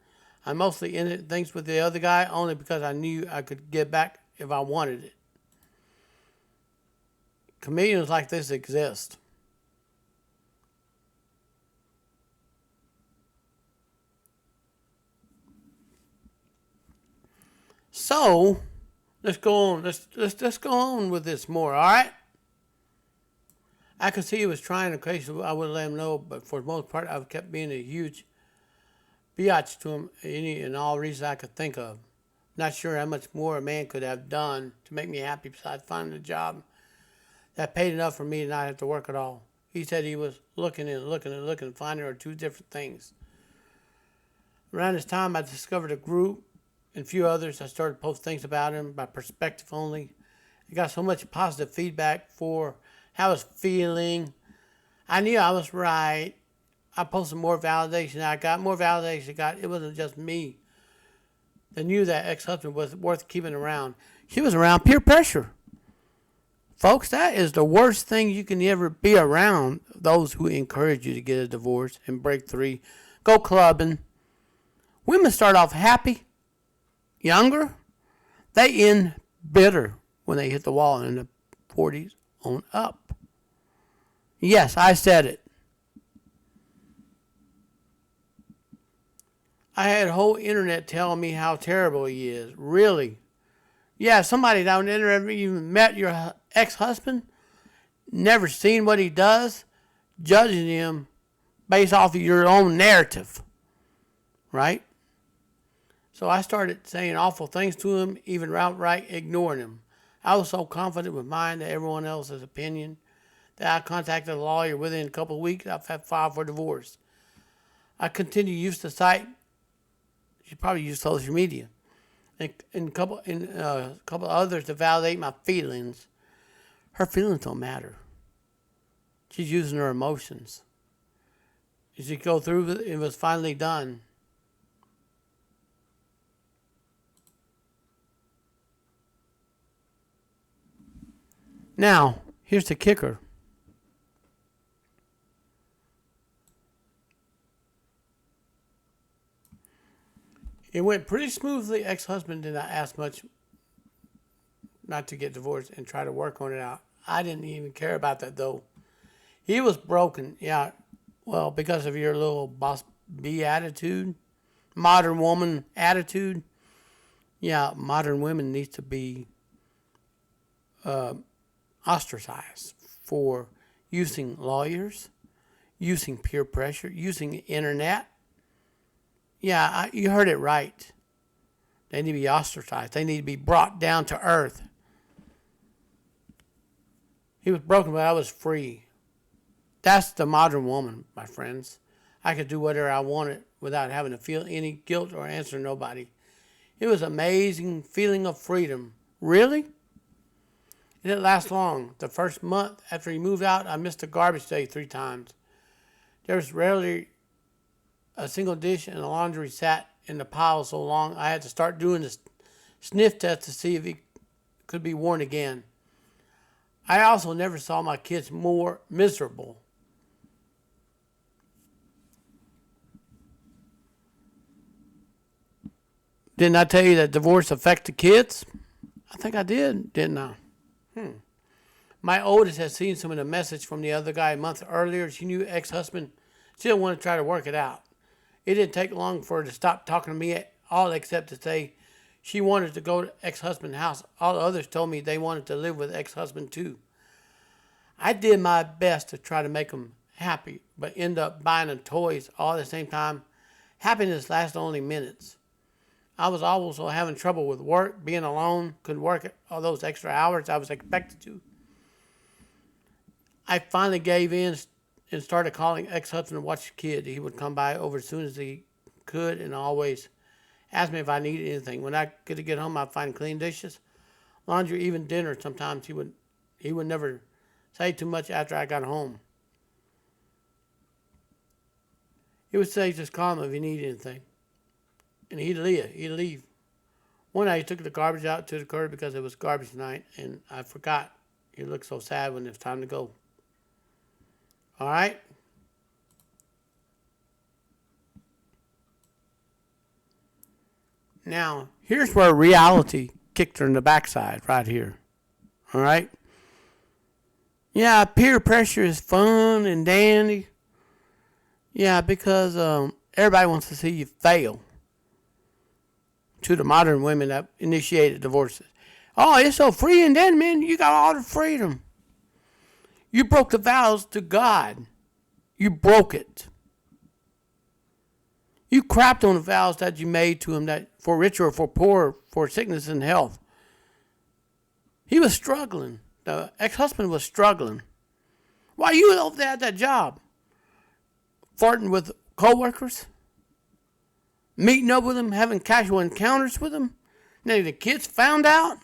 I mostly ended things with the other guy only because I knew I could get back if I wanted it. Comedians like this exist. So let's go on. Let's go on with this more. All right. I could see he was trying occasionally. I wouldn't let him know, but for the most part, I've kept being a huge biatch to him any and all reasons I could think of. Not sure how much more a man could have done to make me happy besides finding a job that paid enough for me to not have to work at all. He said he was looking and looking and looking, finding there are two different things. Around this time, I discovered a group and a few others. I started to post things about him by perspective only. I got so much positive feedback for how I was feeling. I knew I was right. I posted more validation. I got more validation. It wasn't just me that knew that ex-husband was worth keeping around. She was around peer pressure. Folks, that is the worst thing you can ever be around. Those who encourage you to get a divorce and break free. Go clubbing. Women start off happy, younger. They end bitter when they hit the wall in the 40s on up. Yes, I said it. I had the whole internet telling me how terrible he is. Really. Yeah, somebody down there never even met your ex-husband, never seen what he does, judging him based off of your own narrative. Right? So I started saying awful things to him, even outright ignoring him. I was so confident with mine that everyone else's opinion that I contacted a lawyer within a couple of weeks. I've had filed for divorce. I continue to use the site. You probably use social media. And a couple of others to validate my feelings. Her feelings don't matter. She's using her emotions. As you go through it, it was finally done. Now, here's the kicker. It went pretty smoothly. Ex-husband did not ask much not to get divorced and try to work on it out. I didn't even care about that, though. He was broken, yeah. Well, because of your little boss B attitude, modern woman attitude. Yeah, modern women need to be ostracized for using lawyers, using peer pressure, using the internet. Yeah, you heard it right. They need to be ostracized. They need to be brought down to earth. He was broken, but I was free. That's the modern woman, my friends. I could do whatever I wanted without having to feel any guilt or answer nobody. It was an amazing feeling of freedom. Really? It didn't last long. The first month after he moved out, I missed a garbage day 3 times. There was rarely a single dish in the laundry sat in the pile so long I had to start doing the sniff test to see if it could be worn again. I also never saw my kids more miserable. Didn't I tell you that divorce affected kids? I think I did, didn't I? My oldest had seen some of the message from the other guy a month earlier. She knew ex-husband. She didn't want to try to work it out. It didn't take long for her to stop talking to me at all except to say she wanted to go to ex-husband's house. All the others told me they wanted to live with ex-husband too. I did my best to try to make them happy, but end up buying them toys all at the same time. Happiness lasts only minutes. I was also having trouble with work, being alone, couldn't work all those extra hours I was expected to. I finally gave in and started calling ex-husband to watch the kid. He would come by over as soon as he could and always ask me if I needed anything. When I could get home, I'd find clean dishes, laundry, even dinner. Sometimes he He would never say too much after I got home. He would say, just call him if you need anything. And he'd leave. One night he took the garbage out to the curb because it was garbage night, and I forgot. He looked so sad when it was time to go. All right? Now, here's where reality kicked her in the backside, right here. All right? Yeah, peer pressure is fun and dandy. Yeah, because everybody wants to see you fail. To the modern women that initiated divorces. Oh, it's so free and dandy, man. You got all the freedom. You broke the vows to God. You broke it. You crapped on the vows that you made to him, that for rich or for poor, for sickness and health. He was struggling. The ex-husband was struggling. Why you over there at that job? Farting with co-workers? Meeting up with them, having casual encounters with them? Now the kids found out?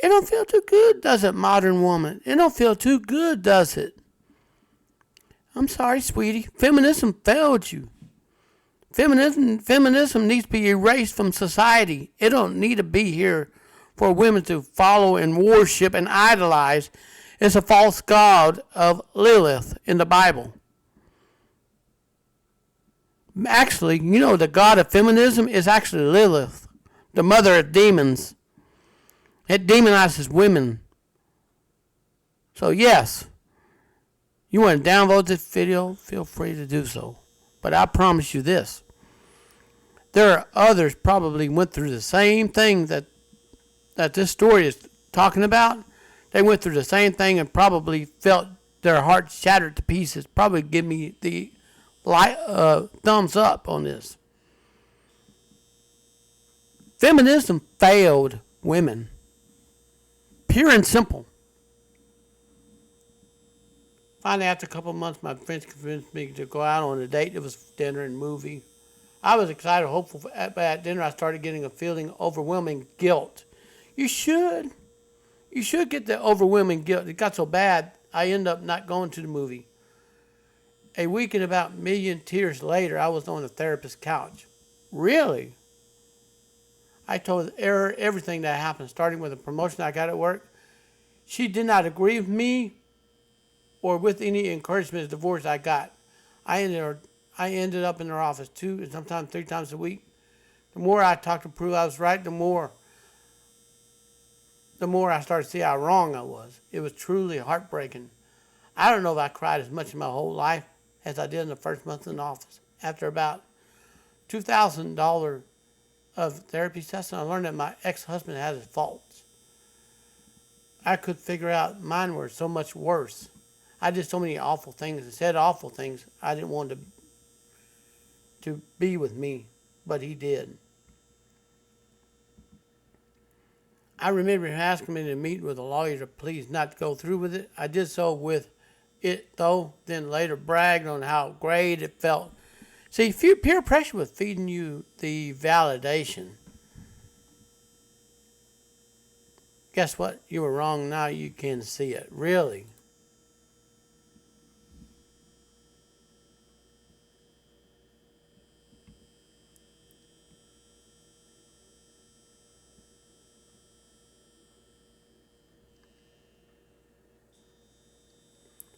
It don't feel too good, does it, modern woman? It don't feel too good, does it? I'm sorry, sweetie. Feminism failed you. Feminism needs to be erased from society. It don't need to be here for women to follow and worship and idolize. It's a false god of Lilith in the Bible. Actually, you know, the god of feminism is actually Lilith, the mother of demons. It demonizes women. So yes, you want to download this video, feel free to do so. But I promise you this. There are others probably went through the same thing that this story is talking about. They went through the same thing and probably felt their hearts shattered to pieces. Probably give me the thumbs up on this. Feminism failed women. Pure and simple. Finally, after a couple of months, my friends convinced me to go out on a date. It was dinner and movie. I was excited, hopeful, but at dinner I started getting a feeling of overwhelming guilt. You should get the overwhelming guilt. It got so bad, I ended up not going to the movie. A week and about a million tears later, I was on the therapist's couch. Really? I told her everything that happened, starting with the promotion I got at work. She did not agree with me or with any encouragement of divorce I got. I ended up in her office 2 and sometimes 3 times a week. The more I talked to prove I was right, the more I started to see how wrong I was. It was truly heartbreaking. I don't know if I cried as much in my whole life as I did in the first month in the office. After about $2,000 of therapy sessions, I learned that my ex-husband had his faults. I could figure out mine were so much worse. I did so many awful things and said awful things. I didn't want to be with me, but he did. I remember him asking me to meet with a lawyer to please not go through with it. I did so with it, though, then later bragged on how great it felt. See, peer pressure was feeding you the validation. Guess what? You were wrong. Now you can see it. Really.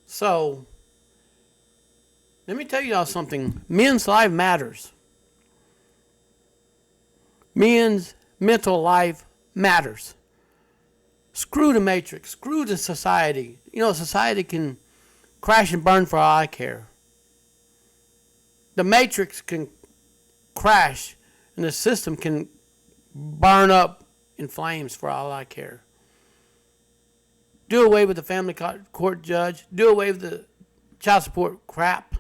So, let me tell y'all something. Men's life matters. Men's mental life matters. Screw the matrix. Screw the society. You know, society can crash and burn for all I care. The matrix can crash and the system can burn up in flames for all I care. Do away with the family court judge. Do away with the child support crap.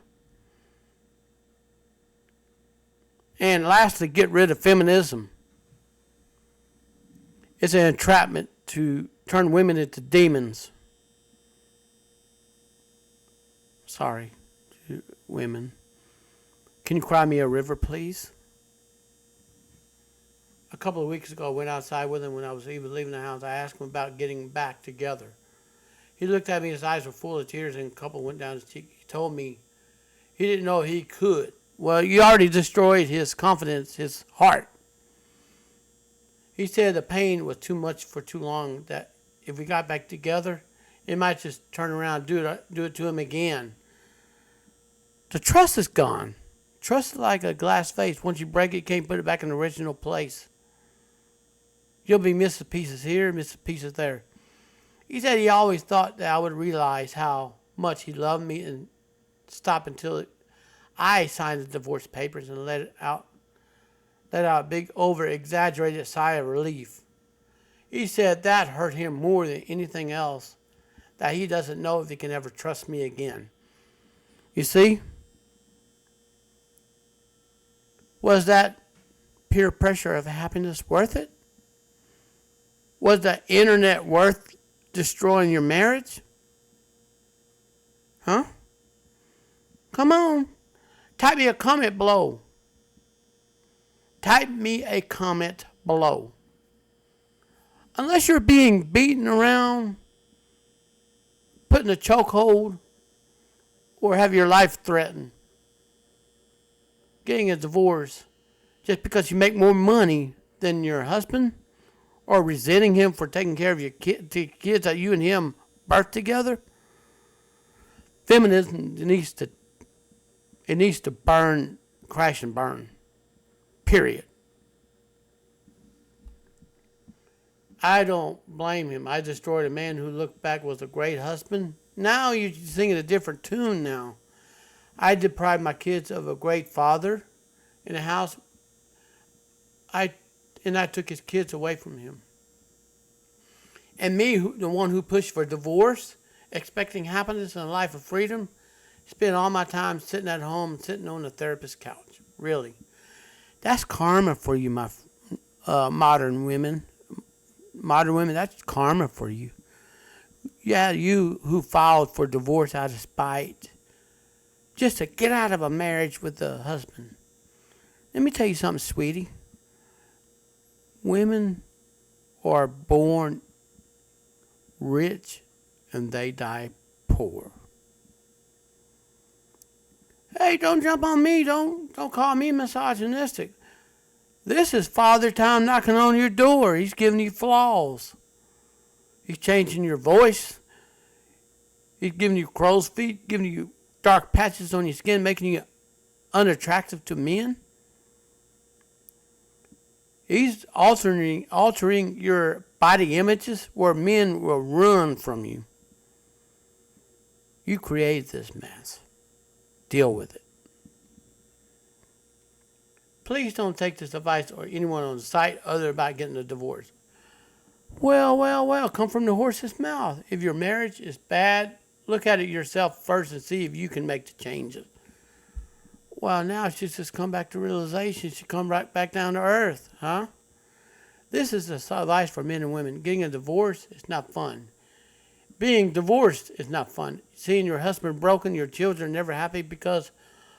And lastly, get rid of feminism. It's an entrapment to turn women into demons. Sorry, women. Can you cry me a river, please? A couple of weeks ago, I went outside with him when I was even leaving the house. I asked him about getting back together. He looked at me, his eyes were full of tears, and a couple went down his cheek. He told me he didn't know he could. Well, you already destroyed his confidence, his heart. He said the pain was too much for too long, that if we got back together, it might just turn around and do it to him again. The trust is gone. Trust is like a glass vase. Once you break it, you can't put it back in the original place. You'll be missing pieces here, missing pieces there. He said he always thought that I would realize how much he loved me and stop until I signed the divorce papers and let out a big over-exaggerated sigh of relief. He said that hurt him more than anything else, that he doesn't know if he can ever trust me again. You see? Was that peer pressure of happiness worth it? Was the internet worth destroying your marriage? Huh? Come on. Type me a comment below. Type me a comment below. Unless you're being beaten around, put in a chokehold, or have your life threatened, getting a divorce just because you make more money than your husband, or resenting him for taking care of your kids that you and him birthed together, feminism needs to burn, crash and burn. Period. I don't blame him. I destroyed a man who looked back was a great husband. Now you're singing a different tune now. I deprived my kids of a great father in a house. I took his kids away from him. And me, the one who pushed for divorce, expecting happiness and a life of freedom, spent all my time sitting at home, sitting on the therapist's couch. Really. That's karma for you, my modern women. Modern women, that's karma for you. Yeah, you who filed for divorce out of spite, just to get out of a marriage with a husband. Let me tell you something, sweetie. Women are born rich and they die poor. Hey, don't jump on me. Don't call me misogynistic. This is Father Time knocking on your door. He's giving you flaws. He's changing your voice. He's giving you crow's feet, giving you dark patches on your skin, making you unattractive to men. He's altering your body images where men will run from you. You created this mess. Deal with it. Please don't take this advice or anyone on the site other about getting a divorce. Well, come from the horse's mouth. If your marriage is bad, look at it yourself first and see if you can make the changes. Well, now she's just come back to realization. She come right back down to earth, huh? This is advice for men and women. Getting a divorce is not fun. Being divorced is not fun. Seeing your husband broken, your children never happy because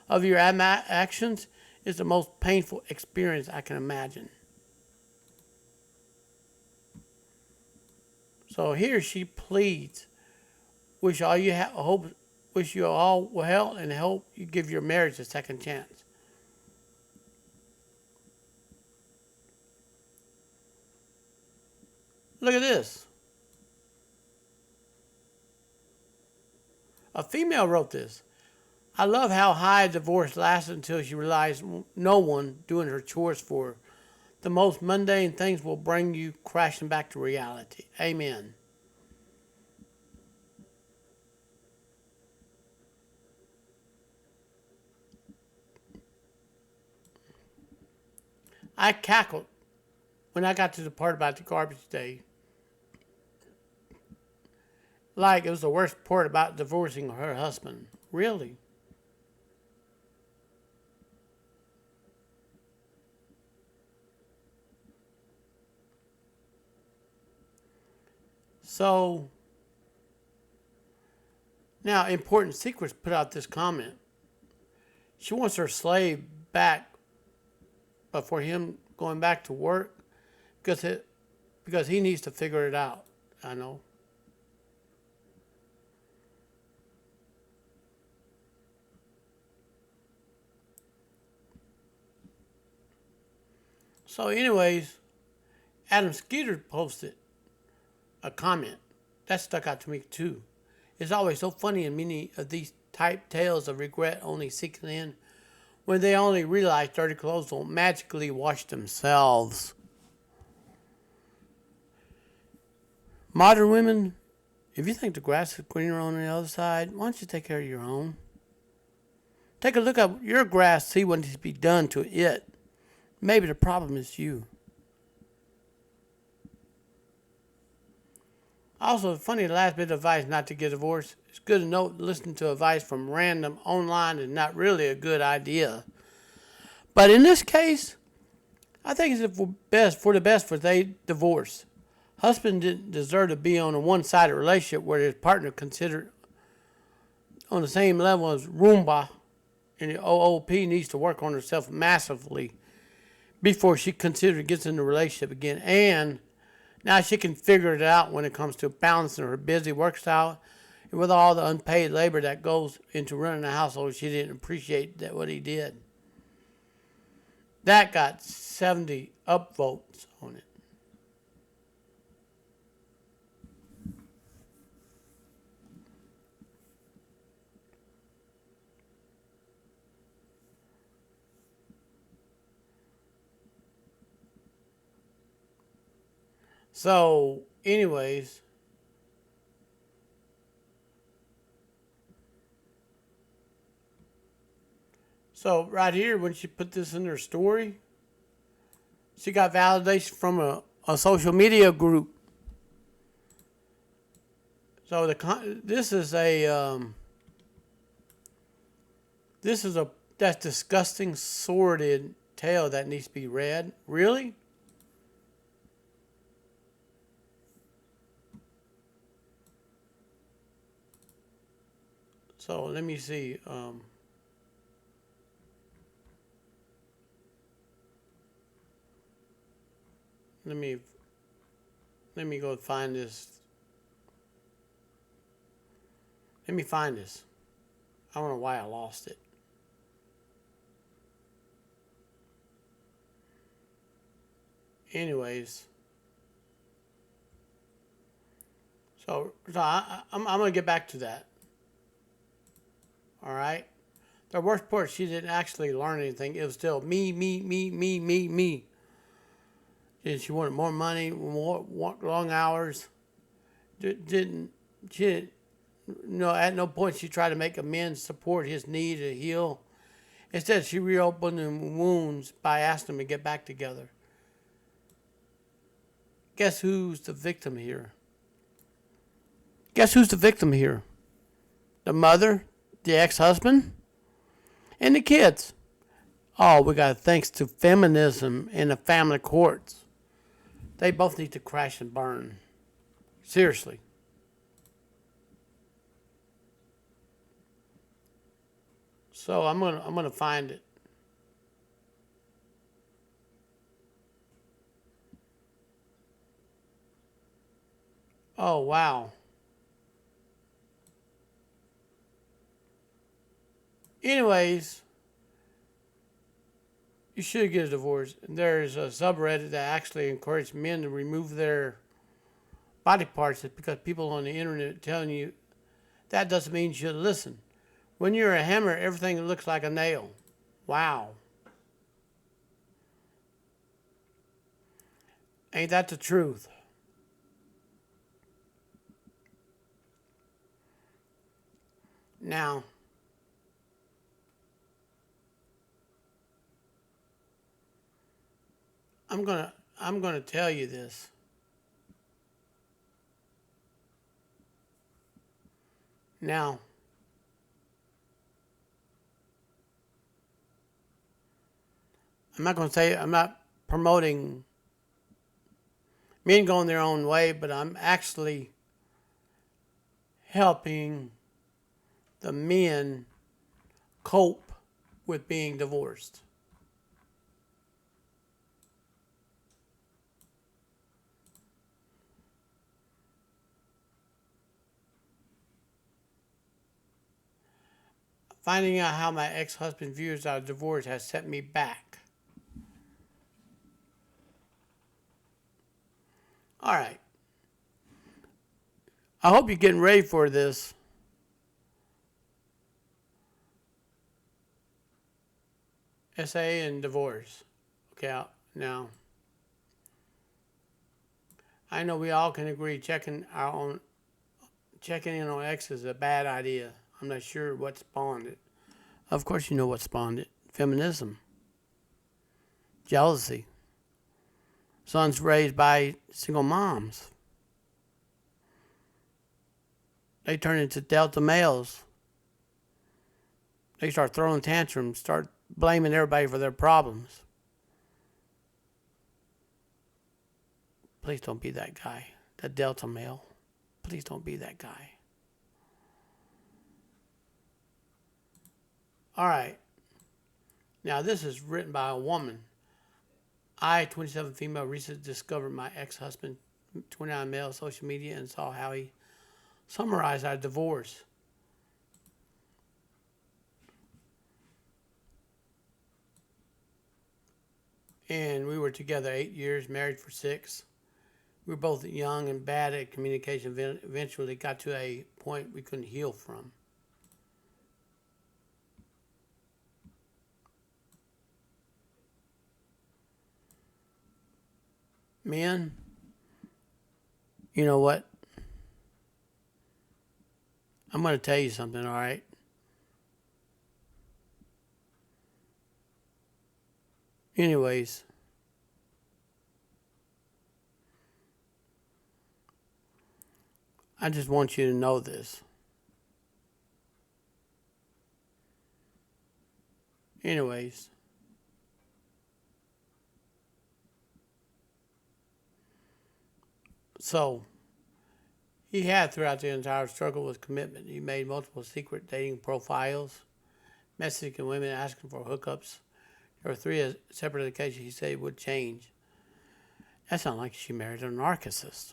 of your actions is the most painful experience I can imagine. So here she pleads, wish you all well and hope you give your marriage a second chance. Look at this. A female wrote this. I love how high divorce lasted until she realized no one doing her chores for her. The most mundane things will bring you crashing back to reality. Amen. I cackled when I got to the part about the garbage day. Like it was the worst part about divorcing her husband. Really? So, now Important Secrets put out this comment. She wants her slave back, but for him going back to work, because because he needs to figure it out. I know. So, anyways, Adam Skeeter posted a comment that stuck out to me too. It's always so funny in many of these type tales of regret only seeking in when they only realize dirty clothes will magically wash themselves. Modern women, if you think the grass is greener on the other side, why don't you take care of your own? Take a look at your grass, see what needs to be done to it. Maybe the problem is you. Also, funny last bit of advice not to get divorced. It's good to note listening to advice from random online is not really a good idea. But in this case, I think it's for the best for they divorce. Husband didn't deserve to be on a one-sided relationship where his partner considered on the same level as Roomba, and the OOP needs to work on herself massively before she considers getting in the relationship again. And now she can figure it out when it comes to balancing her busy work style and with all the unpaid labor that goes into running a household. She didn't appreciate that what he did. That got 70 upvotes on it. So, anyways, so right here, when she put this in her story, she got validation from a social media group. So this is a that's disgusting, sordid tale that needs to be read. Really? So let me see. Let me let me go find this. Let me find this. I don't know why I lost it. Anyways, I'm going to get back to that. All right. The worst part, she didn't actually learn anything. It was still me, me, me, me, me, me. And she wanted more money, more long hours. Didn't she? Didn't, at no point she tried to make amends, support his need to heal. Instead, she reopened the wounds by asking him to get back together. Guess who's the victim here? Guess who's the victim here? The mother, the ex-husband, and the kids. Oh, we got thanks to feminism and the family courts. They both need to crash and burn. Seriously. So I'm gonna find it. Oh wow. Anyways, you should get a divorce. There's a subreddit that actually encourages men to remove their body parts because people on the internet are telling you that doesn't mean you should listen. When you're a hammer, everything looks like a nail. Wow. Ain't that the truth? Now, I'm gonna tell you this. Now, I'm not promoting men going their own way, but I'm actually helping the men cope with being divorced. Finding out how my ex-husband views our divorce has set me back. All right. I hope you're getting ready for this. SA and divorce. Okay, now, I know we all can agree checking in on X is a bad idea. I'm not sure what spawned it. Of course, you know what spawned it. Feminism. Jealousy. Sons raised by single moms. They turn into delta males. They start throwing tantrums, start blaming everybody for their problems. Please don't be that guy, that delta male. Please don't be that guy. All right. Now, this is written by a woman. I, 27 female, recently discovered my ex-husband, 29 male, social media and saw how he summarized our divorce. And we were together 8 years, married for 6. We were both young and bad at communication. Eventually got to a point we couldn't heal from. Men, you know what? I'm going to tell you something, all right? Anyways, I just want you to know this. Anyways, so he had throughout the entire struggle with commitment. He made multiple secret dating profiles, messaging women asking for hookups. There were 3 separate occasions he said would change. That sounds like she married a narcissist,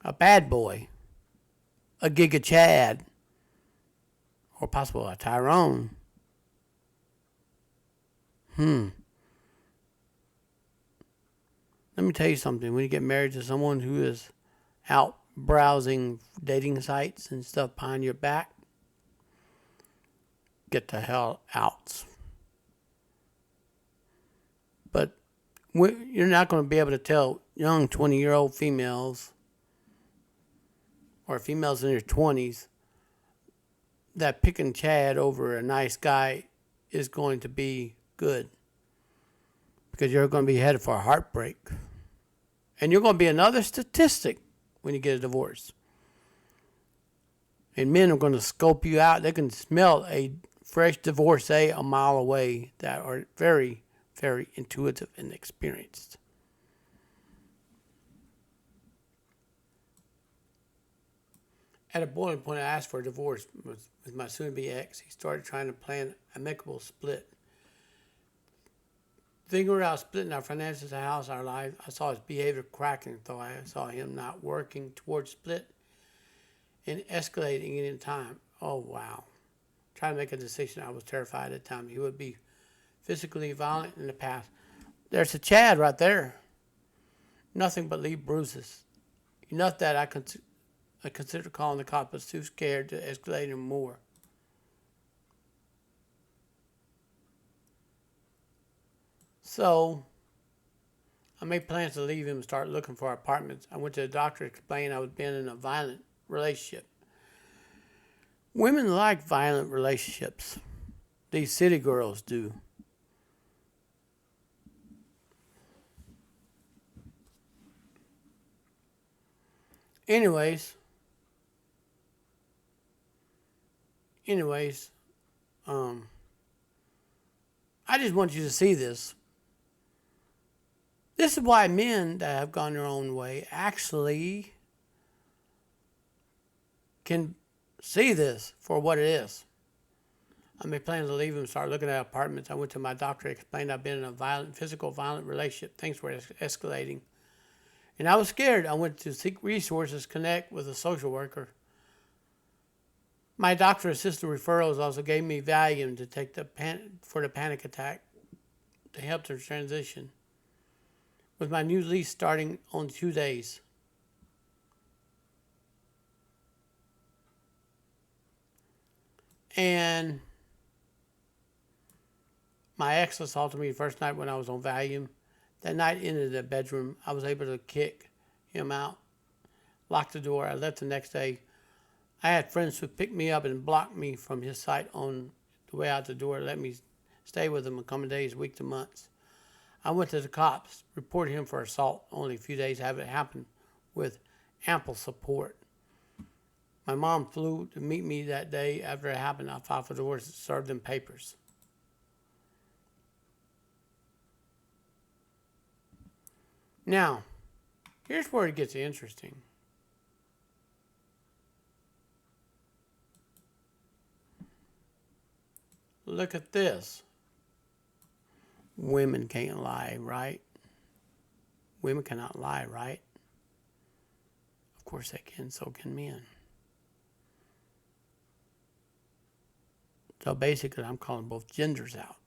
a bad boy, a Giga Chad, or possibly a Tyrone. Let me tell you something. When you get married to someone who is out browsing dating sites and stuff behind your back, get the hell out. But you're not going to be able to tell young 20-year-old females or females in their 20s that picking Chad over a nice guy is going to be good, because you're going to be headed for a heartbreak. And you're going to be another statistic when you get a divorce. And men are going to scope you out. They can smell a fresh divorcee a mile away that are very, very intuitive and experienced. At a boiling point, I asked for a divorce with my soon-to-be ex. He started trying to plan an amicable split. Thinking about splitting our finances, our house, our life, I saw his behavior cracking, though I saw him not working towards split and escalating it in time. Oh, wow. Trying to make a decision, I was terrified at the time. He would be physically violent in the past. There's a Chad right there. Nothing but leave bruises. Enough that I considered calling the cops, but was too scared to escalate him more. So I made plans to leave him and start looking for apartments. I went to the doctor to explain I was being in a violent relationship. Women like violent relationships. These city girls do. Anyways, I just want you to see this. This is why men that have gone their own way actually can see this for what it is. I made plans to leave him and start looking at apartments. I went to my doctor, explained I've been in a violent relationship. Things were escalating. And I was scared. I went to seek resources, connect with a social worker. My doctor assisted referrals also gave me Valium to take for the panic attack to help the transition, with my new lease starting on 2 days. And my ex assaulted me the first night when I was on Valium. That night into the bedroom, I was able to kick him out, lock the door. I left the next day. I had friends who picked me up and blocked me from his sight on the way out the door, let me stay with him a couple of days, weeks to months. I went to the cops, reported him for assault, only a few days after it happened, with ample support. My mom flew to meet me that day after it happened. I filed for divorce and served them papers. Now, here's where it gets interesting. Look at this. Women can't lie, right? Women cannot lie, right? Of course they can, so can men. So basically, I'm calling both genders out.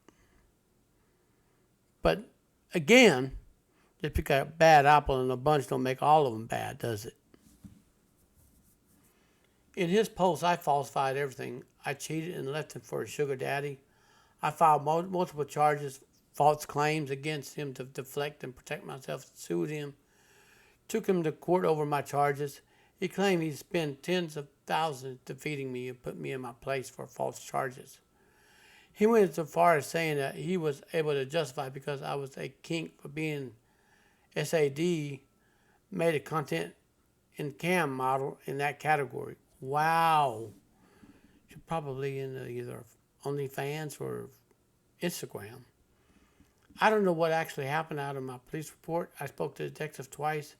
But again, just because a bad apple in a bunch don't make all of them bad, does it? In his post, I falsified everything. I cheated and left him for a sugar daddy. I filed multiple charges, false claims against him to deflect and protect myself, sued him, took him to court over my charges. He claimed he'd spent tens of thousands defeating me and put me in my place for false charges. He went so far as saying that he was able to justify because I was a kink for being SAD, made a content in cam model in that category. Wow. You're probably in either OnlyFans or Instagram. I don't know what actually happened out of my police report. I spoke to the detective twice,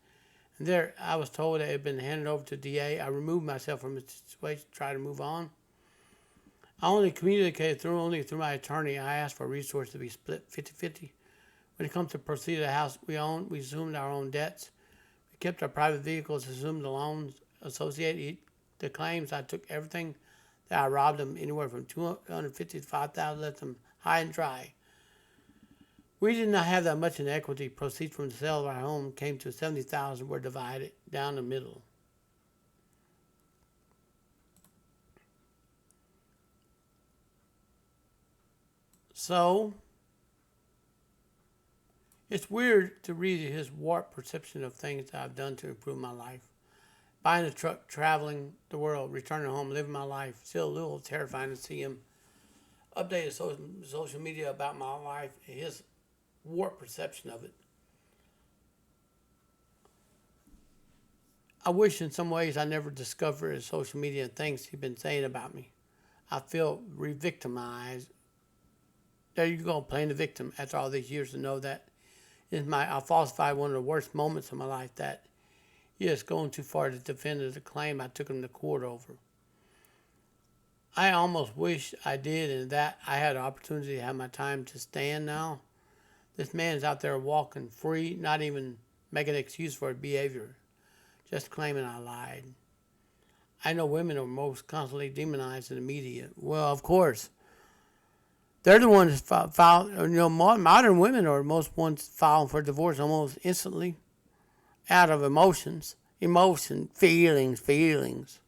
and there I was told it had been handed over to DA. I removed myself from the situation to try to move on. I only communicated through my attorney. I asked for resources to be split 50-50. When it comes to proceed to the house we own, we assumed our own debts. We kept our private vehicles, assumed the loans associated the claims. I took everything that I robbed them, anywhere from $250 to $5,000, left them high and dry. We did not have that much in equity. Proceeds from the sale of our home came to $70,000, were divided down the middle. So, it's weird to read his warped perception of things that I've done to improve my life. Buying a truck, traveling the world, returning home, living my life. Still a little terrifying to see him update social media about my life, his warped perception of it. I wish in some ways I never discovered his social media and things he'd been saying about me. I feel re-victimized. There you go, playing the victim after all these years to know that I falsified one of the worst moments of my life, that he has gone too far to defend the claim I took him to court over. I almost wish I did, and that I had an opportunity to have my time to stand now. This man's out there walking free, not even making an excuse for his behavior, just claiming I lied. I know women are most constantly demonized in the media. Well, of course. They're the ones modern women are most ones filing for divorce almost instantly out of feelings.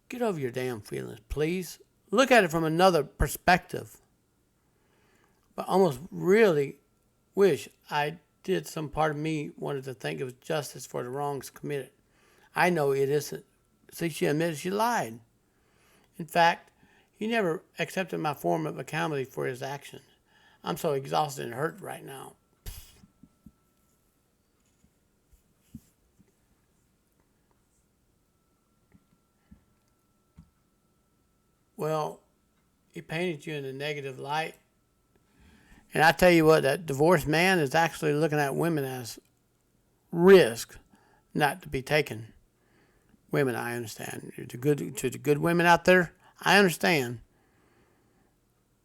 Get over your damn feelings, please. Look at it from another perspective. But almost really wish I did. Some part of me wanted to think it was justice for the wrongs committed. I know it isn't. See, she admitted she lied. In fact, he never accepted my form of accountability for his actions. I'm so exhausted and hurt right now. Well, he painted you in a negative light. And I tell you what, that divorced man is actually looking at women as risk not to be taken. Women, I understand. To the good women out there, I understand.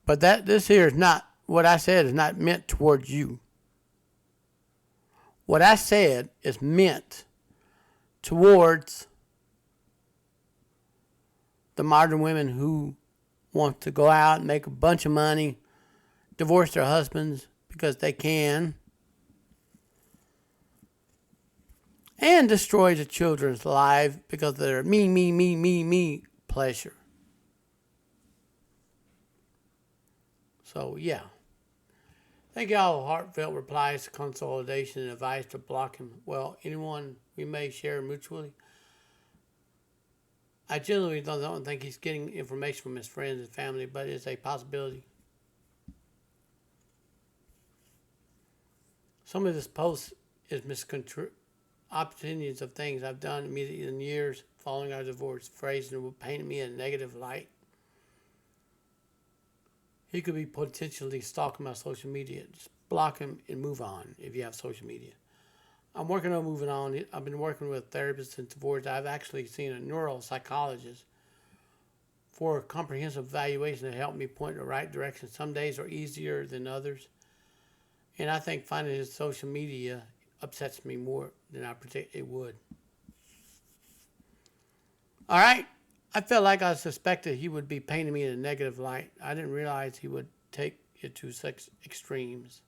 But this here is not, what I said is not meant towards you. What I said is meant towards the modern women who want to go out and make a bunch of money, divorce their husbands because they can, and destroy the children's lives because of their me pleasure. So, yeah. Thank y'all. Heartfelt replies, consolidation, and advice to block him. Well, anyone we may share mutually. I generally don't think he's getting information from his friends and family, but it's a possibility. Some of this post is opinions of things I've done immediately in years following our divorce, phrasing and would paint me in a negative light. He could be potentially stalking my social media. Just block him and move on if you have social media. I'm working on moving on. I've been working with therapists since divorce. I've actually seen a neuropsychologist for a comprehensive evaluation to help me point in the right direction. Some days are easier than others. And I think finding his social media upsets me more than I predict it would. All right. I felt like I suspected he would be painting me in a negative light. I didn't realize he would take it to such extremes.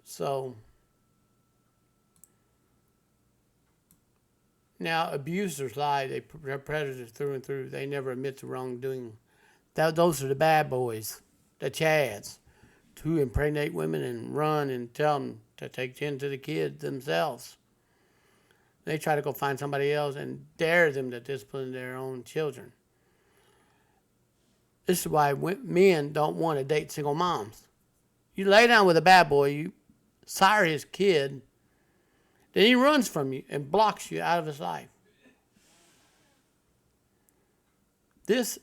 So, now abusers lie. They're predators through and through. They never admit to wrongdoing. Those are the bad boys, the chads, who impregnate women and run and tell them to take 10 to the kids themselves. They try to go find somebody else and dare them to discipline their own children. This is why men don't want to date single moms. You lay down with a bad boy, you sire his kid, then he runs from you and blocks you out of his life. This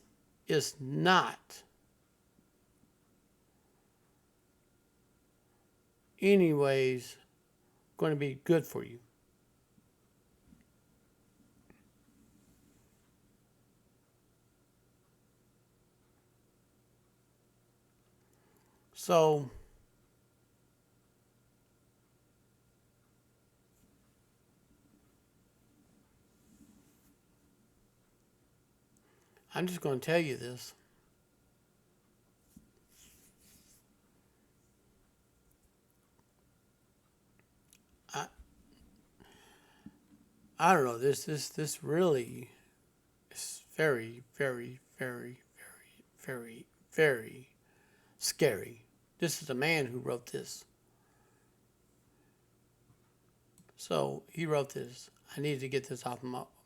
is not anyways going to be good for you. So, I'm just going to tell you this. I don't know. This really is very, very, very, very, very, very scary. This is a man who wrote this. So he wrote this. I needed to get this off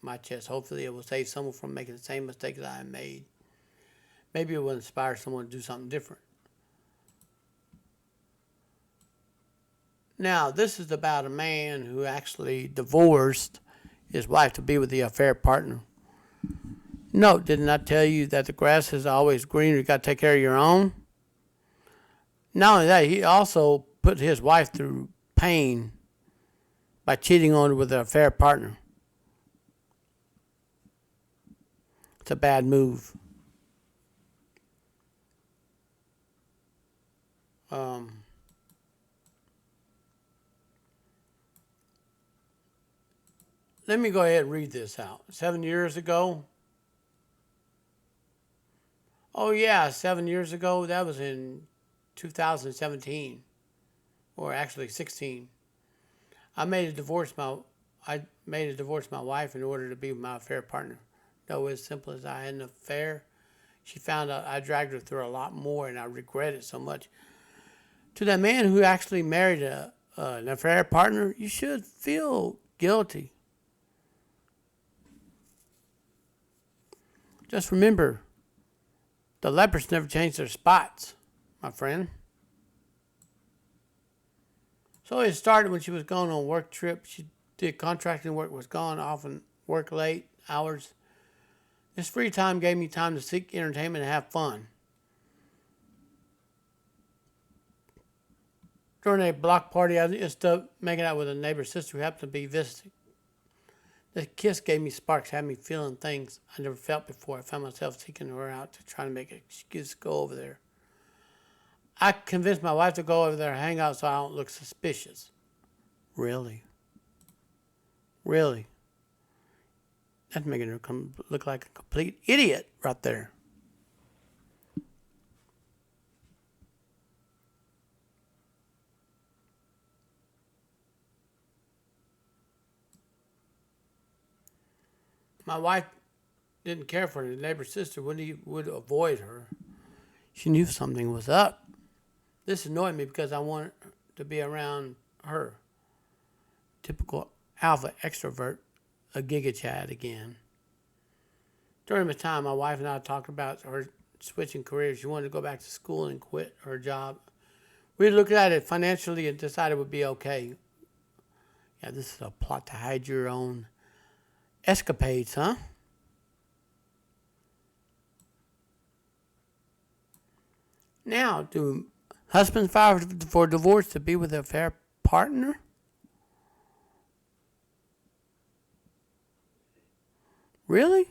my chest. Hopefully it will save someone from making the same mistakes that I made. Maybe it will inspire someone to do something different. Now, this is about a man who actually divorced his wife to be with the affair partner. No, didn't I tell you that the grass is always greener? You got to take care of your own. Not only that, he also put his wife through pain by cheating on her with an affair partner. It's a bad move. Let me go ahead and read this out. 7 years ago. Oh, yeah, 7 years ago. That was in 2017. Or actually 16. I made a divorce my wife in order to be with my affair partner. No, as simple as I had an affair. She found out I dragged her through a lot more, and I regret it so much. To that man who actually married an affair partner, you should feel guilty. Just remember, the lepers never change their spots, my friend. So it started when she was going on a work trip. She did contracting work, was gone, often work late hours. This free time gave me time to seek entertainment and have fun. During a block party, I ended up making out with a neighbor's sister who happened to be visiting. The kiss gave me sparks, had me feeling things I never felt before. I found myself seeking her out to try to make an excuse to go over there. I convinced my wife to go over there and hang out so I don't look suspicious. Really? Really? That's making her look like a complete idiot right there. My wife didn't care for the neighbor's sister when he would avoid her. She knew something was up. This annoyed me because I wanted to be around her. Typical alpha extrovert, a Giga Chad again. During the time, my wife and I talked about her switching careers. She wanted to go back to school and quit her job. We looked at it financially and decided it would be okay. Yeah, this is a plot to hide your own escapades, huh? Now, do husbands file for divorce to be with a fair partner? Really?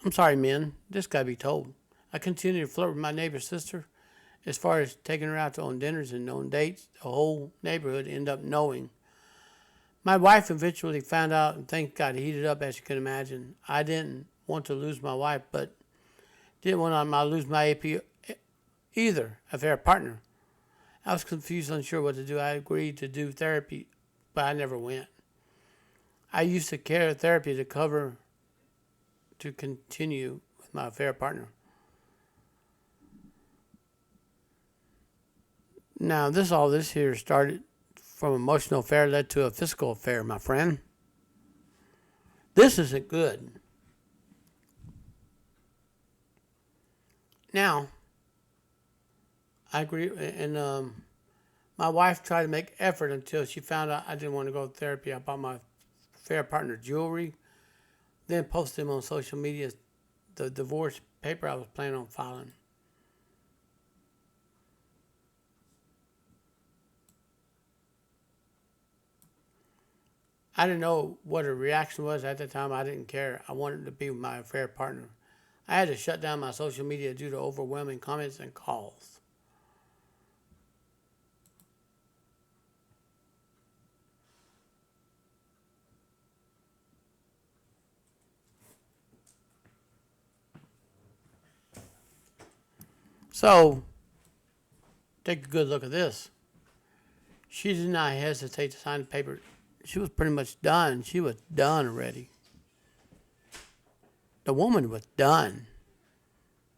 I'm sorry, men. This gotta be told. I continue to flirt with my neighbor's sister. As far as taking her out to on dinners and on dates, the whole neighborhood ended up knowing. My wife eventually found out and things got heated up, as you can imagine. I didn't want to lose my wife, but didn't want to lose my AP either, a fair partner. I was confused, unsure what to do. I agreed to do therapy, but I never went. I used to care therapy to continue with my affair partner. Now, all this here started from emotional affair led to a physical affair, my friend. This isn't good. Now, I agree, and my wife tried to make effort until she found out I didn't want to go to therapy. I bought my affair partner jewelry, then posted him on social media the divorce paper I was planning on filing. I didn't know what her reaction was at the time. I didn't care. I wanted to be with my affair partner. I had to shut down my social media due to overwhelming comments and calls. So, take a good look at this. She did not hesitate to sign the paper. She was pretty much done. She was done already. The woman was done.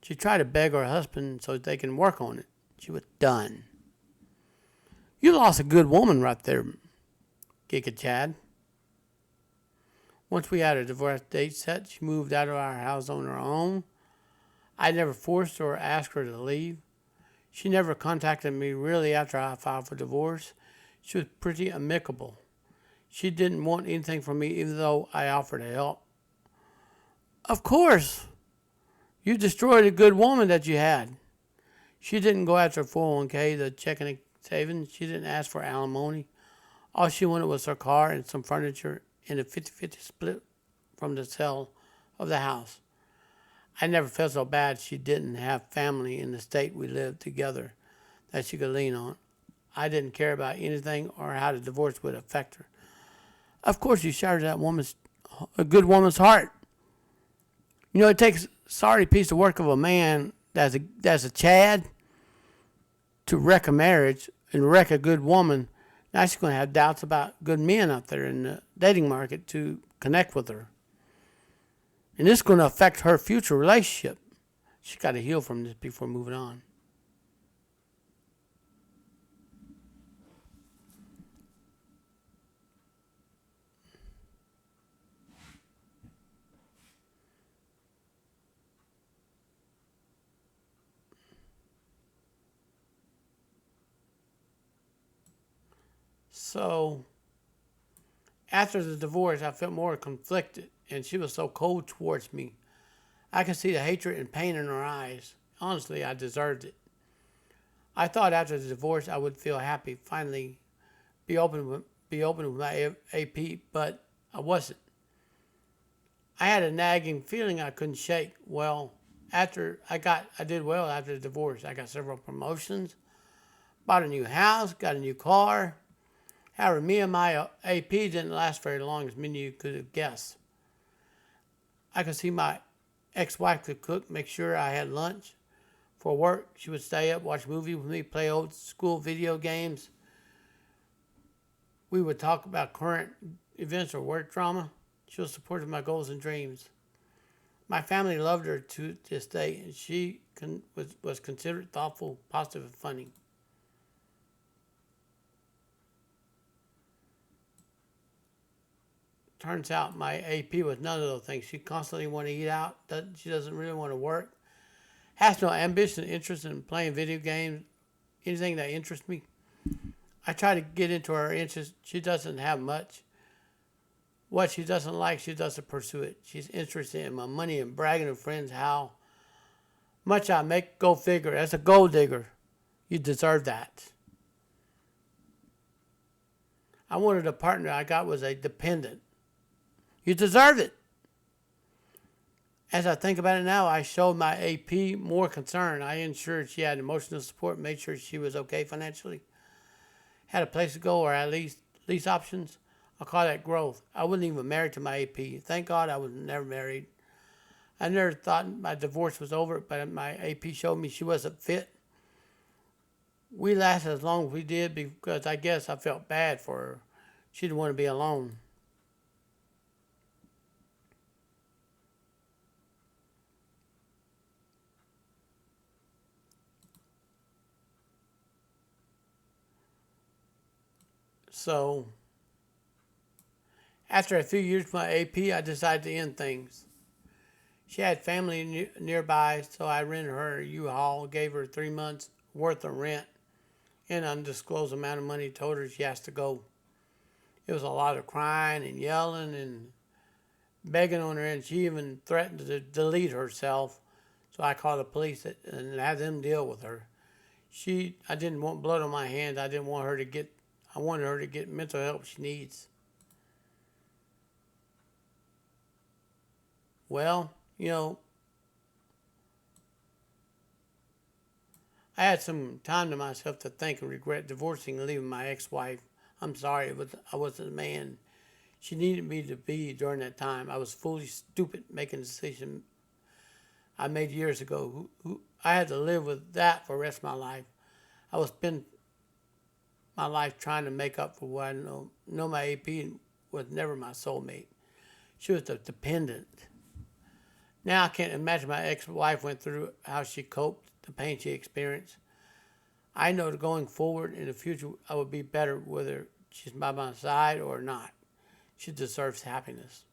She tried to beg her husband so they can work on it. She was done. You lost a good woman right there, Giga Chad. Once we had a divorce date set, she moved out of our house on her own. I never forced her or asked her to leave. She never contacted me really after I filed for divorce. She was pretty amicable. She didn't want anything from me even though I offered to help. Of course, you destroyed a good woman that you had. She didn't go after 401k, the checking savings. She didn't ask for alimony. All she wanted was her car and some furniture and a 50-50 split from the sale of the house. I never felt so bad she didn't have family in the state we lived together that she could lean on. I didn't care about anything or how the divorce would affect her. Of course, you shattered a good woman's heart. You know, it takes a sorry piece of work of a man that's a Chad to wreck a marriage and wreck a good woman. Now she's going to have doubts about good men out there in the dating market to connect with her. And this is going to affect her future relationship. She's got to heal from this before moving on. So, after the divorce, I felt more conflicted, and she was so cold towards me. I could see the hatred and pain in her eyes. Honestly, I deserved it. I thought after the divorce I would feel happy, finally be open with my AP, but I wasn't. I had a nagging feeling I couldn't shake. Well, I did well after the divorce. I got several promotions, bought a new house, got a new car. However, me and my AP didn't last very long, as many of you could have guessed. I could see my ex-wife could cook, make sure I had lunch for work. She would stay up, watch movies with me, play old school video games. We would talk about current events or work drama. She was supportive of my goals and dreams. My family loved her to this day, and she was considerate, thoughtful, positive, and funny. Turns out my AP was none of those things. She constantly wanted to eat out. She doesn't really want to work. Has no ambition, interest in playing video games, anything that interests me. I try to get into her interest. She doesn't have much. What she doesn't like, she doesn't pursue it. She's interested in my money and bragging to friends how much I make. Go figure. As a gold digger, you deserve that. I wanted a partner I got was a dependent. You deserve it. As I think about it now, I showed my AP more concern. I ensured she had emotional support, made sure she was okay financially, had a place to go or at least options. I call that growth. I wasn't even married to my AP. Thank God I was never married. I never thought my divorce was over, but my AP showed me she wasn't fit. We lasted as long as we did because I guess I felt bad for her. She didn't want to be alone. So, after a few years with my AP, I decided to end things. She had family nearby, so I rented her a U-Haul, gave her 3 months worth of rent, and an undisclosed amount of money, told her she has to go. It was a lot of crying and yelling and begging on her, and she even threatened to delete herself. So I called the police and had them deal with her. I didn't want blood on my hands. I wanted her to get mental help she needs. Well, I had some time to myself to think and regret divorcing and leaving my ex-wife. I'm sorry, I wasn't the man she needed me to be during that time. I was foolish, stupid, making a decision I made years ago. I had to live with that for the rest of my life. I would spend my life trying to make up for what I know. My AP was never my soulmate. She was a dependent. Now I can't imagine my ex-wife went through how she coped, the pain she experienced. I know that going forward in the future, I would be better whether she's by my side or not. She deserves happiness.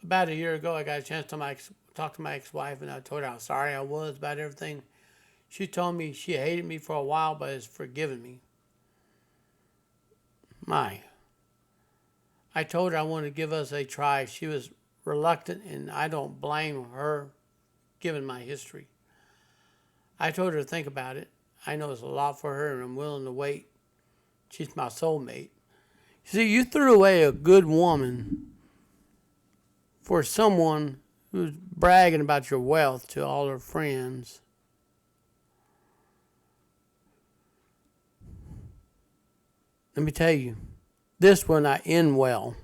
About a year ago, I got a chance to talk to my ex-wife, and I told her how sorry I was about everything. She told me she hated me for a while, but has forgiven me. I told her I wanted to give us a try. She was reluctant, and I don't blame her given my history. I told her to think about it. I know it's a lot for her, and I'm willing to wait. She's my soulmate. See, you threw away a good woman for someone who's bragging about your wealth to all her friends. Let me tell you, this will not end well.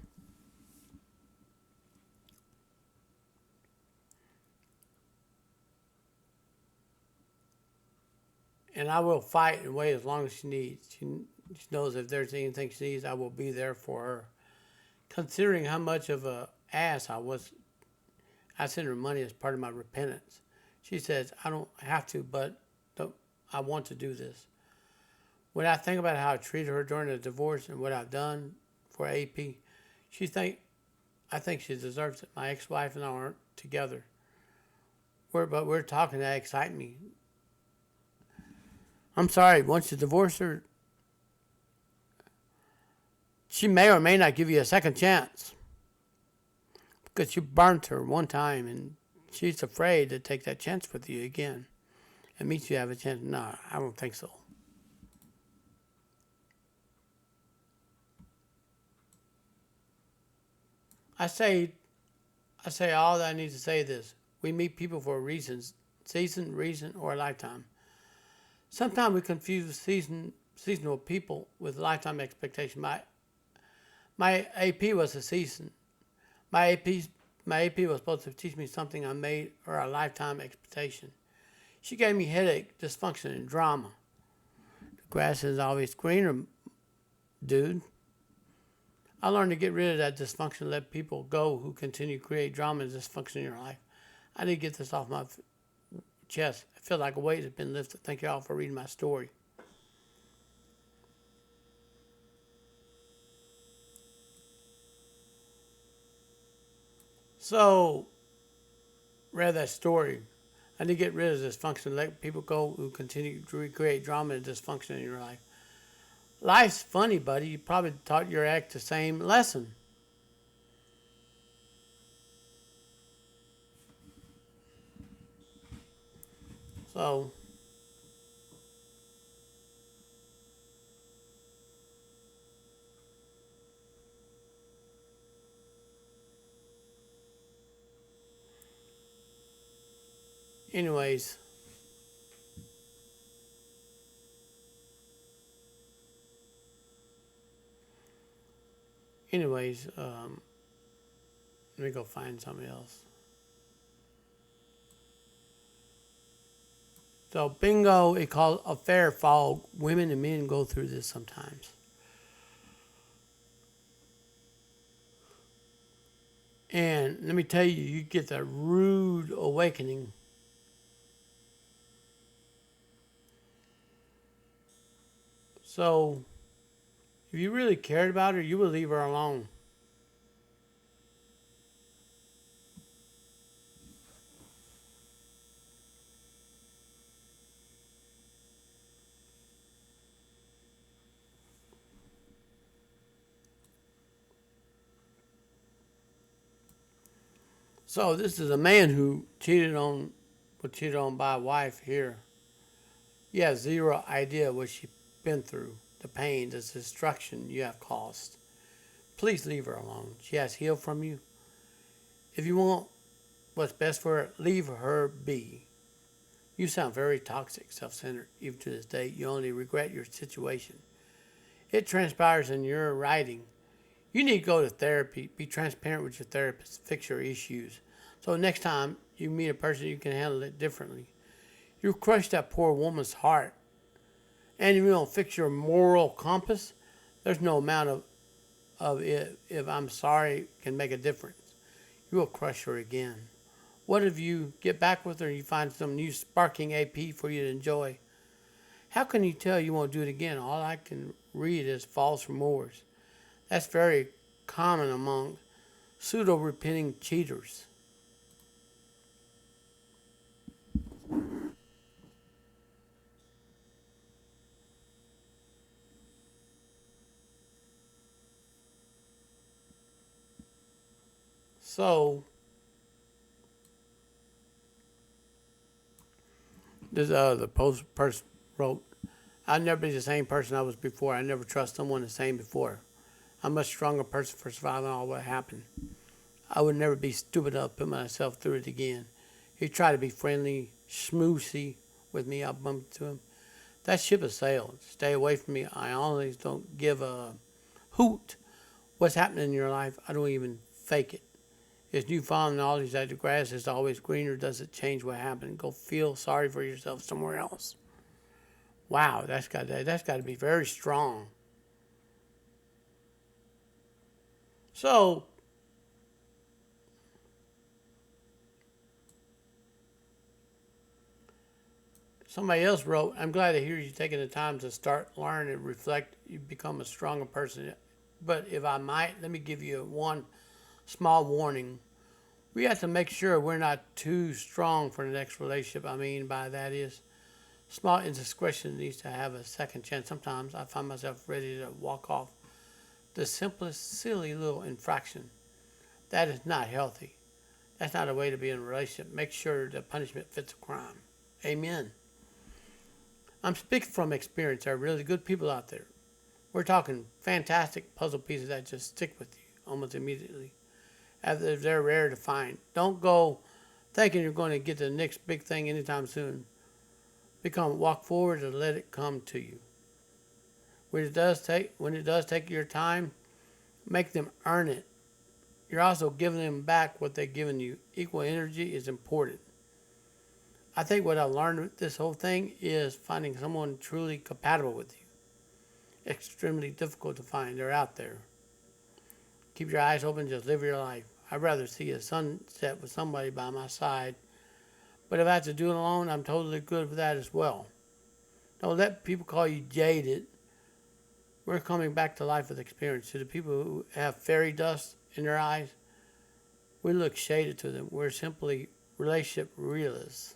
And I will fight and wait as long as she needs. She knows if there's anything she needs, I will be there for her. Considering how much of a ass I was, I sent her money as part of my repentance. She says, I don't have to, but I want to do this. When I think about how I treated her during the divorce and what I've done for AP, I think she deserves it. My ex-wife and I aren't together. But we're talking that excites me. I'm sorry, once you divorce her, she may or may not give you a second chance. Because you burnt her one time and she's afraid to take that chance with you again. It means you have a chance. No, I don't think so. I say I say all that I need to say this. We meet people for reasons, season, reason, or a lifetime. Sometimes we confuse seasonal people with lifetime expectation. My AP was a season. My AP my AP was supposed to teach me something I made or a lifetime expectation. She gave me headache, dysfunction, and drama. The grass is always greener, dude. I learned to get rid of that dysfunction, let people go who continue to create drama and dysfunction in your life. I need to get this off my chest. I feel like a weight has been lifted. Thank you all for reading my story. So, read that story. I need to get rid of dysfunction, let people go who continue to recreate drama and dysfunction in your life. Life's funny, buddy. You probably taught your ex the same lesson. So, anyways, anyways, let me go find something else. So, bingo, it called affair fog. Women and men go through this sometimes. And let me tell you, you get that rude awakening. So, if you really cared about her, you would leave her alone. So, this is a man who was cheated on by a wife here. You have zero idea what she's been through, the pain, the destruction you have caused. Please leave her alone. She has healed from you. If you want what's best for her, leave her be. You sound very toxic, self centered. Even to this day, you only regret your situation. It transpires in your writing. You need to go to therapy. Be transparent with your therapist. Fix your issues. So next time you meet a person, you can handle it differently. You crushed that poor woman's heart. And if you don't fix your moral compass, there's no amount of it, if I'm sorry can make a difference. You will crush her again. What if you get back with her and you find some new sparking AP for you to enjoy? How can you tell you won't do it again? All I can read is false remorse. That's very common among pseudo repenting cheaters. So, this the post person wrote, I'll never be the same person I was before. I never trust someone the same before. I'm a much stronger person for surviving all what happened. I would never be stupid enough to put myself through it again. He tried to be friendly, schmoosy with me. I bumped into him. That ship has sailed. Stay away from me. I always don't give a hoot what's happening in your life. I don't even fake it. It's newfound knowledge that the grass is always greener. Does it change what happened? Go feel sorry for yourself somewhere else. Wow, that's got to be very strong. So, somebody else wrote, I'm glad to hear you taking the time to start, learn, and reflect. You become a stronger person. But if I might, let me give you one small warning. We have to make sure we're not too strong for the next relationship. I mean by that is small indiscretion needs to have a second chance. Sometimes I find myself ready to walk off the simplest, silly little infraction. That is not healthy. That's not a way to be in a relationship. Make sure the punishment fits the crime. Amen. I'm speaking from experience. There are really good people out there. We're talking fantastic puzzle pieces that just stick with you almost immediately. After they're rare to find. Don't go thinking you're going to get the next big thing anytime soon. Walk forward and let it come to you. When it does take your time, make them earn it. You're also giving them back what they've given you. Equal energy is important. I think what I've learned with this whole thing is finding someone truly compatible with you. Extremely difficult to find. They're out there. Keep your eyes open. Just live your life. I'd rather see a sunset with somebody by my side. But if I have to do it alone, I'm totally good with that as well. Don't let people call you jaded. We're coming back to life with experience. To the people who have fairy dust in their eyes, we look shaded to them. We're simply relationship realists.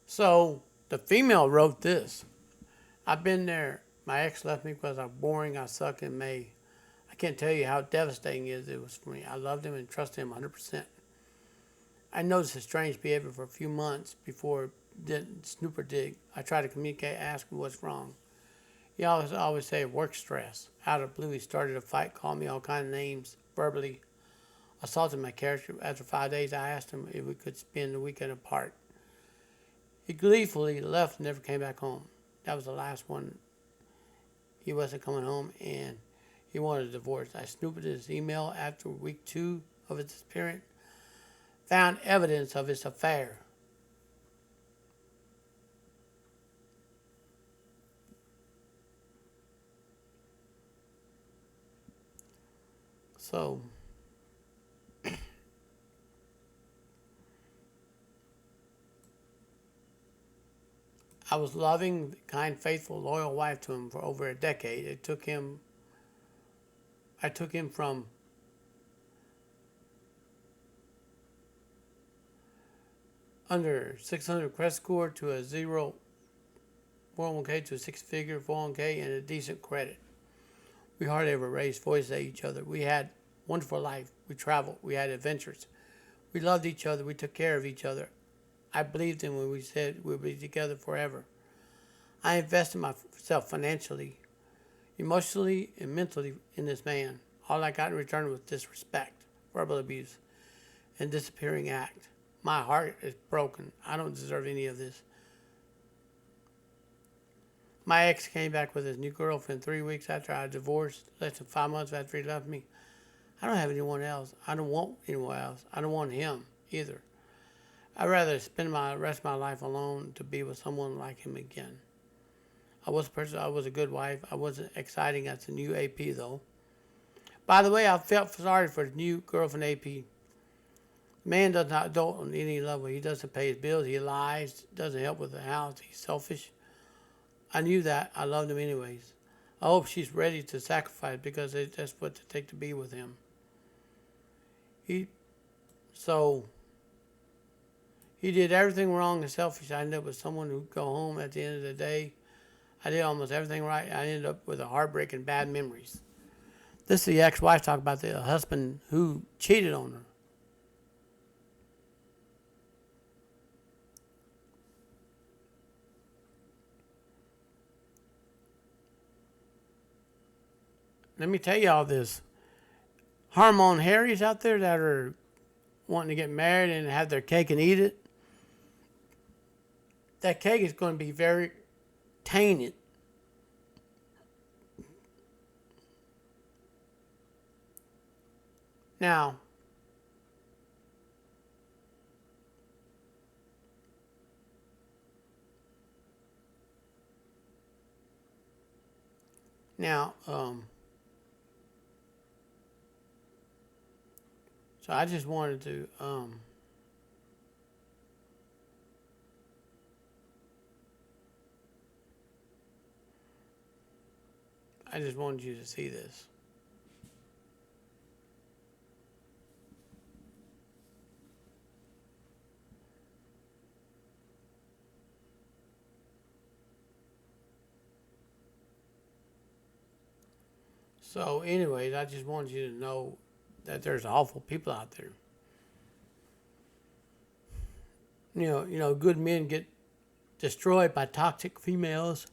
So the female wrote this. I've been there. My ex left me because I'm boring. I suck in May. I can't tell you how devastating it was for me. I loved him and trusted him 100%. I noticed his strange behavior for a few months before snooper dig. I tried to communicate, ask him what's wrong. He always say work stress. Out of the blue, he started a fight, called me all kinds of names, verbally assaulted my character. After 5 days, I asked him if we could spend the weekend apart. He gleefully left and never came back home. That was the last one. He wasn't coming home, and he wanted a divorce. I snooped his email after week 2 of his disappearance, found evidence of his affair. So, I was loving, kind, faithful, loyal wife to him for over a decade. I took him from under 600 credit score to a zero 401k to a six-figure 401k and a decent credit. We hardly ever raised voices at each other. We had wonderful life. We traveled. We had adventures. We loved each other. We took care of each other. I believed him when we said we'd be together forever. I invested myself financially, emotionally, and mentally in this man. All I got in return was disrespect, verbal abuse, and disappearing act. My heart is broken. I don't deserve any of this. My ex came back with his new girlfriend 3 weeks after I divorced, less than 5 months after he left me. I don't have anyone else. I don't want anyone else. I don't want him either. I'd rather spend the rest of my life alone to be with someone like him again. I was a good wife. I wasn't exciting as a new AP though. By the way, I felt sorry for the new girlfriend AP. The man does not adult on any level. He doesn't pay his bills. He lies. Doesn't help with the house. He's selfish. I knew that. I loved him anyways. I hope she's ready to sacrifice because that's what it takes to be with him. So he did everything wrong and selfish. I ended up with someone who'd go home at the end of the day. I did almost everything right. I ended up with a heartbreak and bad memories. This is the ex-wife talking about the husband who cheated on her. Let me tell you all this. Hormone Harrys out there that are wanting to get married and have their cake and eat it. That cake is going to be very tainted. Now, now, so I just wanted to, I just wanted you to see this. So, anyways, I just wanted you to know that there's awful people out there. Good men get destroyed by toxic females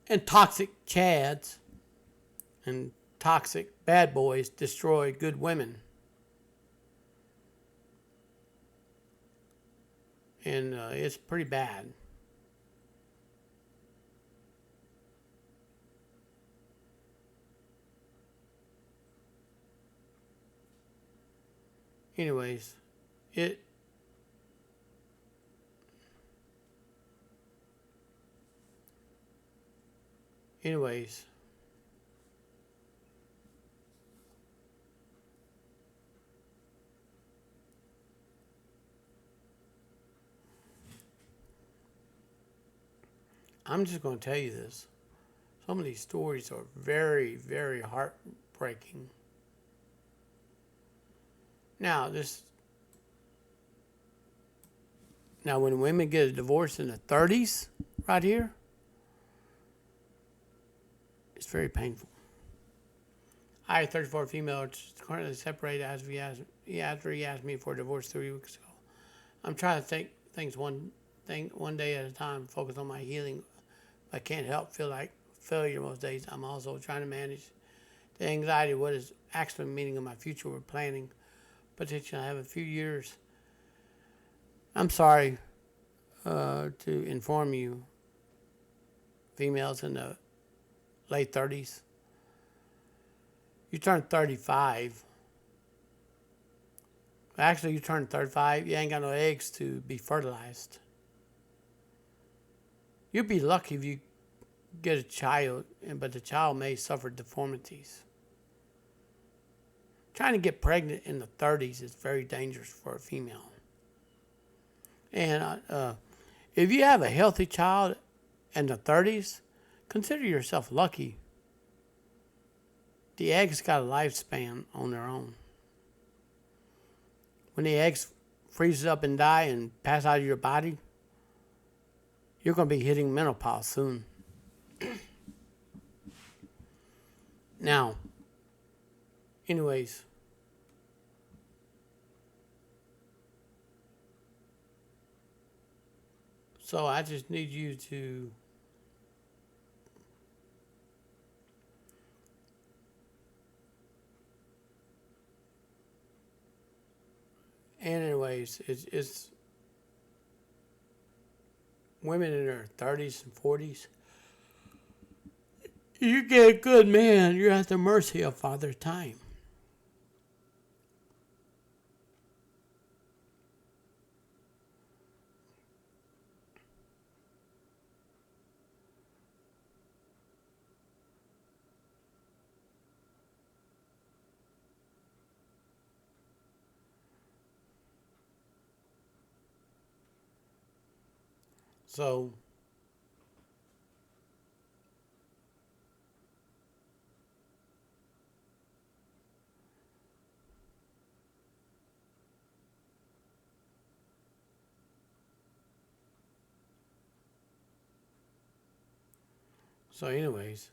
and toxic chads, and toxic bad boys destroy good women. And it's pretty bad. Anyways, it anyways, I'm just going to tell you this. Some of these stories are very, very heartbreaking. Now, when women get a divorce in the 30s, right here, it's very painful. I, a 34 female, currently separated after he asked me for a divorce 3 weeks ago. I'm trying to think things one day at a time, focus on my healing. I can't help feel like failure most days. I'm also trying to manage the anxiety of what is actually the meaning of my future. We're planning potentially I have a few years. I'm sorry to inform you, females in the late 30s, you turn 35. Actually, you turn 35, you ain't got no eggs to be fertilized. You'd be lucky if you get a child, but the child may suffer deformities. Trying to get pregnant in the 30s is very dangerous for a female. And if you have a healthy child in the 30s, consider yourself lucky. The eggs got a lifespan on their own. When the eggs freeze up and die and pass out of your body, you're going to be hitting menopause soon. Now, anyways, so I just need you to and anyways, it's women in their 30s and 40s. You get a good man, you're at the mercy of Father Time. So, anyways,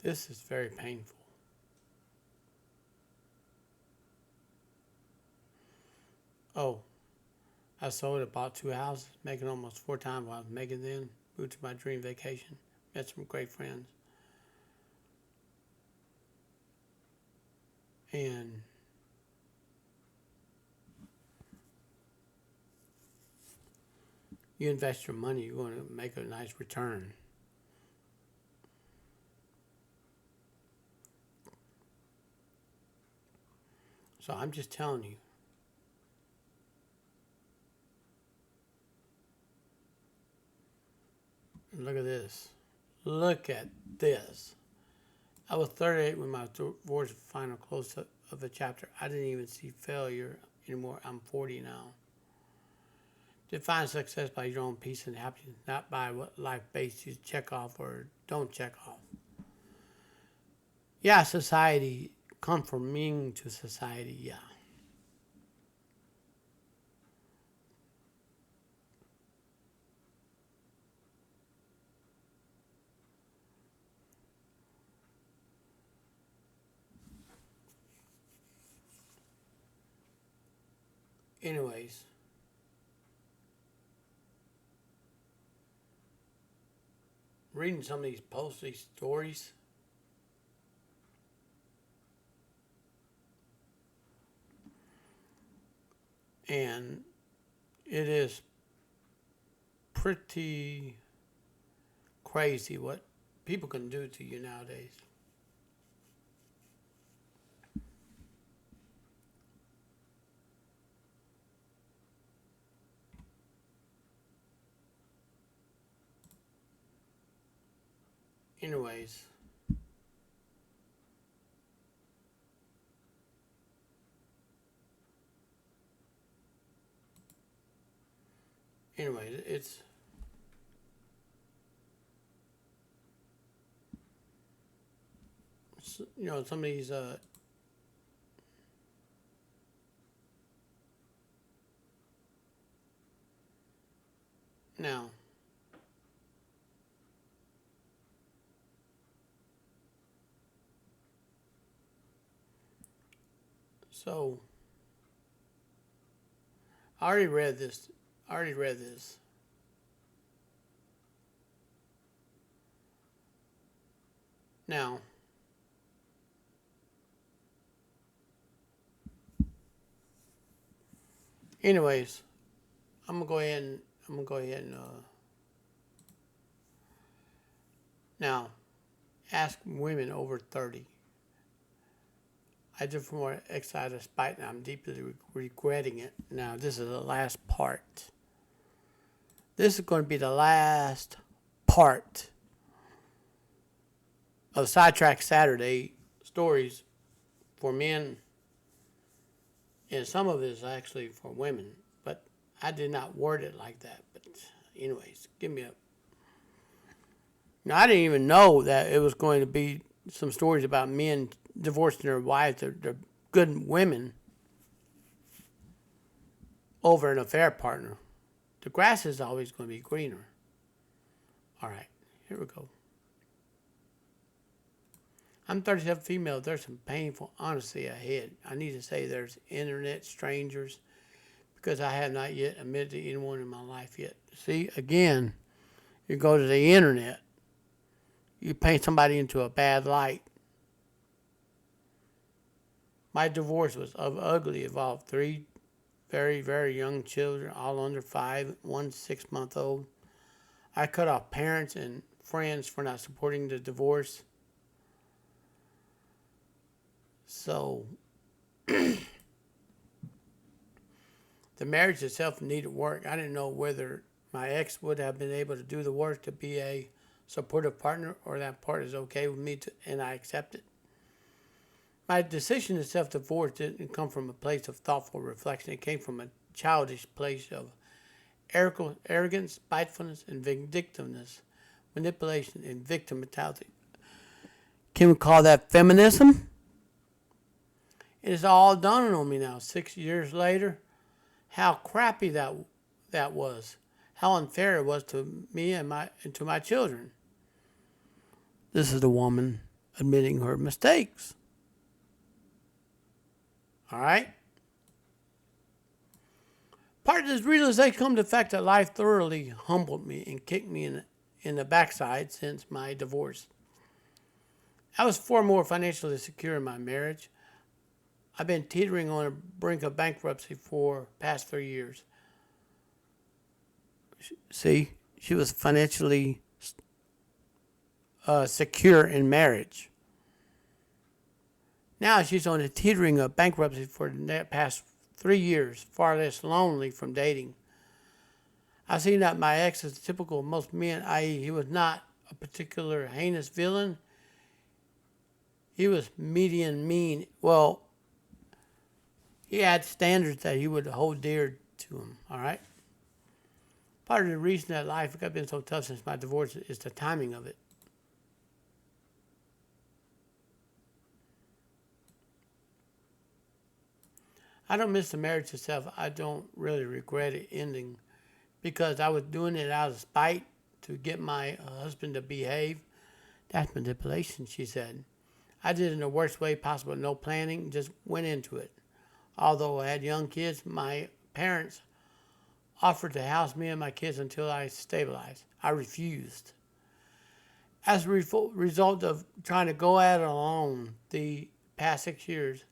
this is very painful. Oh, I sold and bought 2 houses, making almost 4 times what I was making then. Moved to my dream vacation, met some great friends. And you invest your money, you're going to make a nice return. So I'm just telling you. Look at this. Look at this. I was 38 when my divorce final close of a chapter. I didn't even see failure anymore. I'm 40 now. Define success by your own peace and happiness, not by what life base you check off or don't check off. Yeah, society, conforming to society, yeah. Anyways, reading some of these posts, these stories, and it is pretty crazy what people can do to you nowadays. Anyways, it's some of these now. So I already read this. Now, anyways, I'm gonna go ahead and now ask women over 30. I did for more exercise despite, and I'm deeply regretting it. Now, this is the last part. This is going to be the last part of Sidetrack Saturday stories for men, and some of it is actually for women, but I did not word it like that. But anyways, give me a... Now, I didn't even know that it was going to be some stories about men divorcing their wives. They're good women over an affair partner. The grass is always going to be greener. All right, here we go. I'm 37 female. There's some painful honesty ahead. I need to say there's internet strangers because I have not yet admitted to anyone in my life yet. See, again, you go to the internet, you paint somebody into a bad light. My divorce was ugly. Involved 3 very, very young children, all under 5, 1 6-month-old. I cut off parents and friends for not supporting the divorce. So, the marriage itself needed work. I didn't know whether my ex would have been able to do the work to be a supportive partner, or that part is okay with me, and I accept it. My decision to self-divorce didn't come from a place of thoughtful reflection. It came from a childish place of arrogance, spitefulness, and vindictiveness, manipulation, and victim mentality. Can we call that feminism? It is all dawning on me now, 6 years later, how crappy that was, how unfair it was to me and to my children. This is the woman admitting her mistakes. All right? Part of this realization comes to the fact that life thoroughly humbled me and kicked me in the backside since my divorce. I was far more financially secure in my marriage. I've been teetering on the brink of bankruptcy for the past 3 years. See, she was financially secure in marriage. Now she's on the teetering of bankruptcy for the past 3 years, far less lonely from dating. I've seen that my ex is typical of most men, i.e. he was not a particular heinous villain. He was median mean. Well, he had standards that he would hold dear to him, all right? Part of the reason that life has been so tough since my divorce is the timing of it. I don't miss the marriage itself. I don't really regret it ending because I was doing it out of spite to get my husband to behave. That's manipulation, she said. I did it in the worst way possible, no planning, just went into it. Although I had young kids, my parents offered to house me and my kids until I stabilized. I refused. As a result of trying to go at it alone the past 6 years,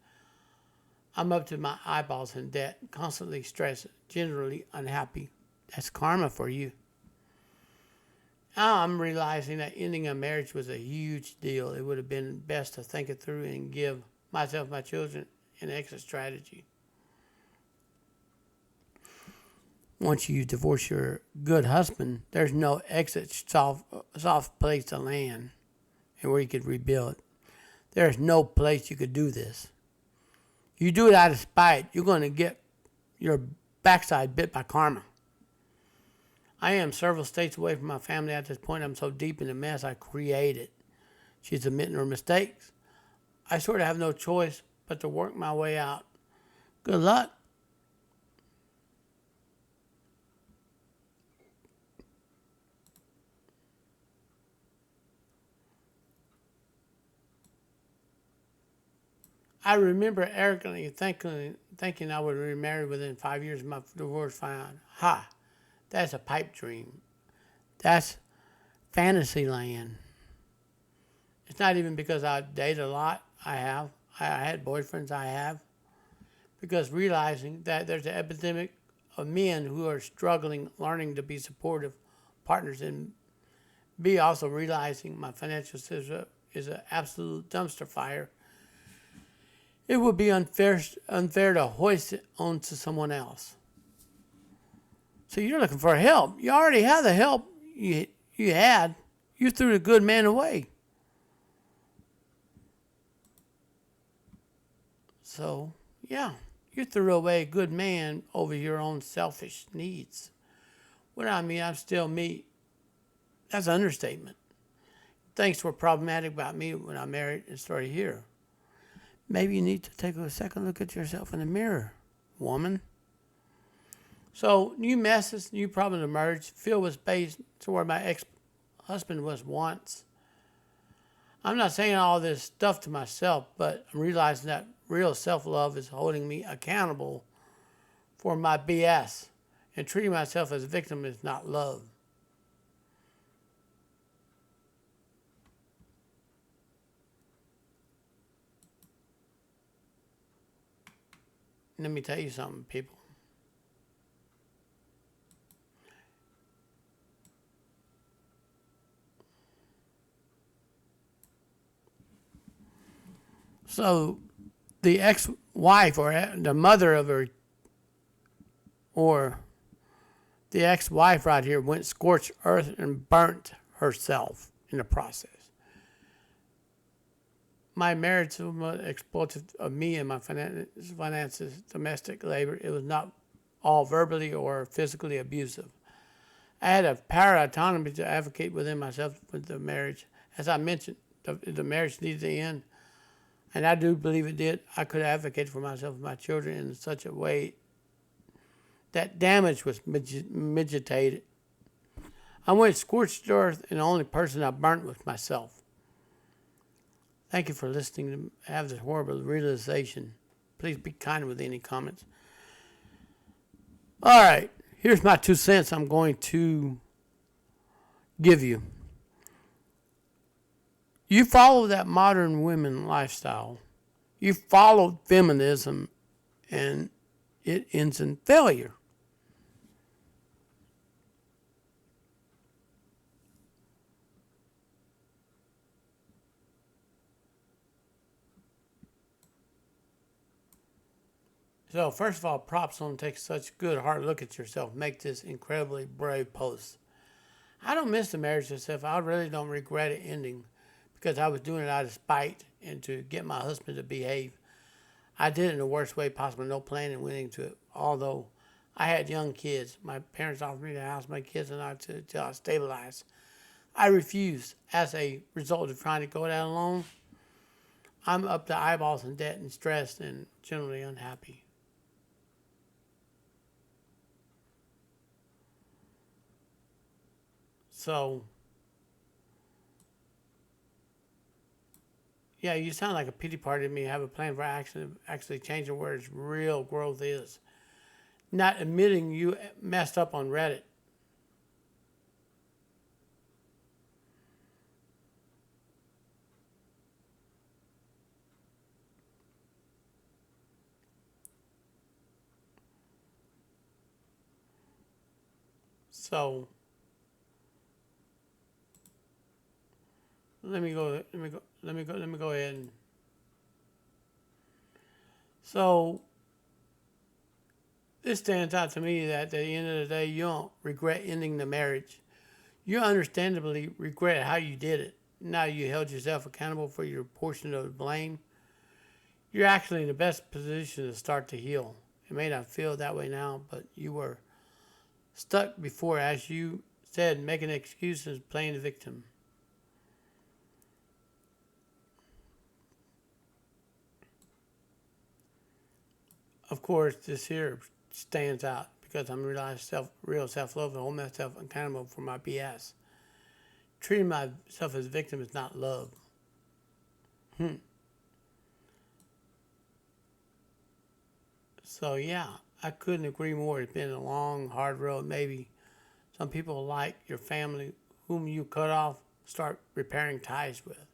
I'm up to my eyeballs in debt, constantly stressed, generally unhappy. That's karma for you. Now I'm realizing that ending a marriage was a huge deal. It would have been best to think it through and give myself and my children an exit strategy. Once you divorce your good husband, there's no exit soft place to land and where you could rebuild. There's no place you could do this. You do it out of spite, you're going to get your backside bit by karma. I am several states away from my family at this point. I'm so deep in the mess I created. She's admitting her mistakes. I sort of have no choice but to work my way out. Good luck. I remember arrogantly thinking I would remarry within 5 years of my divorce found. Ha! That's a pipe dream. That's fantasy land. It's not even because I date a lot. I had boyfriends. I have. Because realizing that there's an epidemic of men who are struggling, learning to be supportive partners, and B, also realizing my financial system is an absolute dumpster fire. It would be unfair to hoist it onto someone else. So you're looking for help. You already have the help you had. You threw the good man away. So, yeah, you threw away a good man over your own selfish needs. What I mean, I'm still me. That's an understatement. Things were problematic about me when I married and started here. Maybe you need to take a second look at yourself in the mirror, woman. So, new messes, new problems emerged, filled with space to where my ex-husband was once. I'm not saying all this stuff to myself, but I'm realizing that real self-love is holding me accountable for my BS, and treating myself as a victim is not love. Let me tell you something, people. So the ex-wife or the mother of her, or the ex-wife right here, went scorched earth and burnt herself in the process. My marriage was exploitive of me and my finances, domestic labor. It was not all verbally or physically abusive. I had a power autonomy to advocate within myself with the marriage. As I mentioned, the marriage needed to end, and I do believe it did. I could advocate for myself and my children in such a way that damage was mitigated. I went scorched earth, and the only person I burnt was myself. Thank you for listening to have this horrible realization. Please be kind with any comments. All right, here's my 2 cents I'm going to give you. You follow that modern women lifestyle. You follow feminism, and it ends in failure. So, first of all, props on taking such a good hard look at yourself. Make this incredibly brave post. I don't miss the marriage itself. I really don't regret it ending because I was doing it out of spite and to get my husband to behave. I did it in the worst way possible, no planning went into it. Although I had young kids, my parents offered me to house my kids and I until I stabilized. I refused as a result of trying to go it out alone. I'm up to eyeballs in debt and stressed and generally unhappy. So, yeah, you sound like a pity party to me. Have a plan for action, actually changing where its real growth is. not admitting you messed up on Reddit. So let me go ahead and so this stands out to me that at the end of the day you don't regret ending the marriage. You understandably regret how you did it. Now you held yourself accountable for your portion of the blame. You're actually in the best position to start to heal. It may not feel that way now, but you were stuck before, as you said, making excuses, playing the victim. Of course, this here stands out because I'm realizing real self-love and holding myself accountable for my BS. Treating myself as a victim is not love. So yeah, I couldn't agree more. It's been a long, hard road. Maybe some people like your family, whom you cut off, start repairing ties with.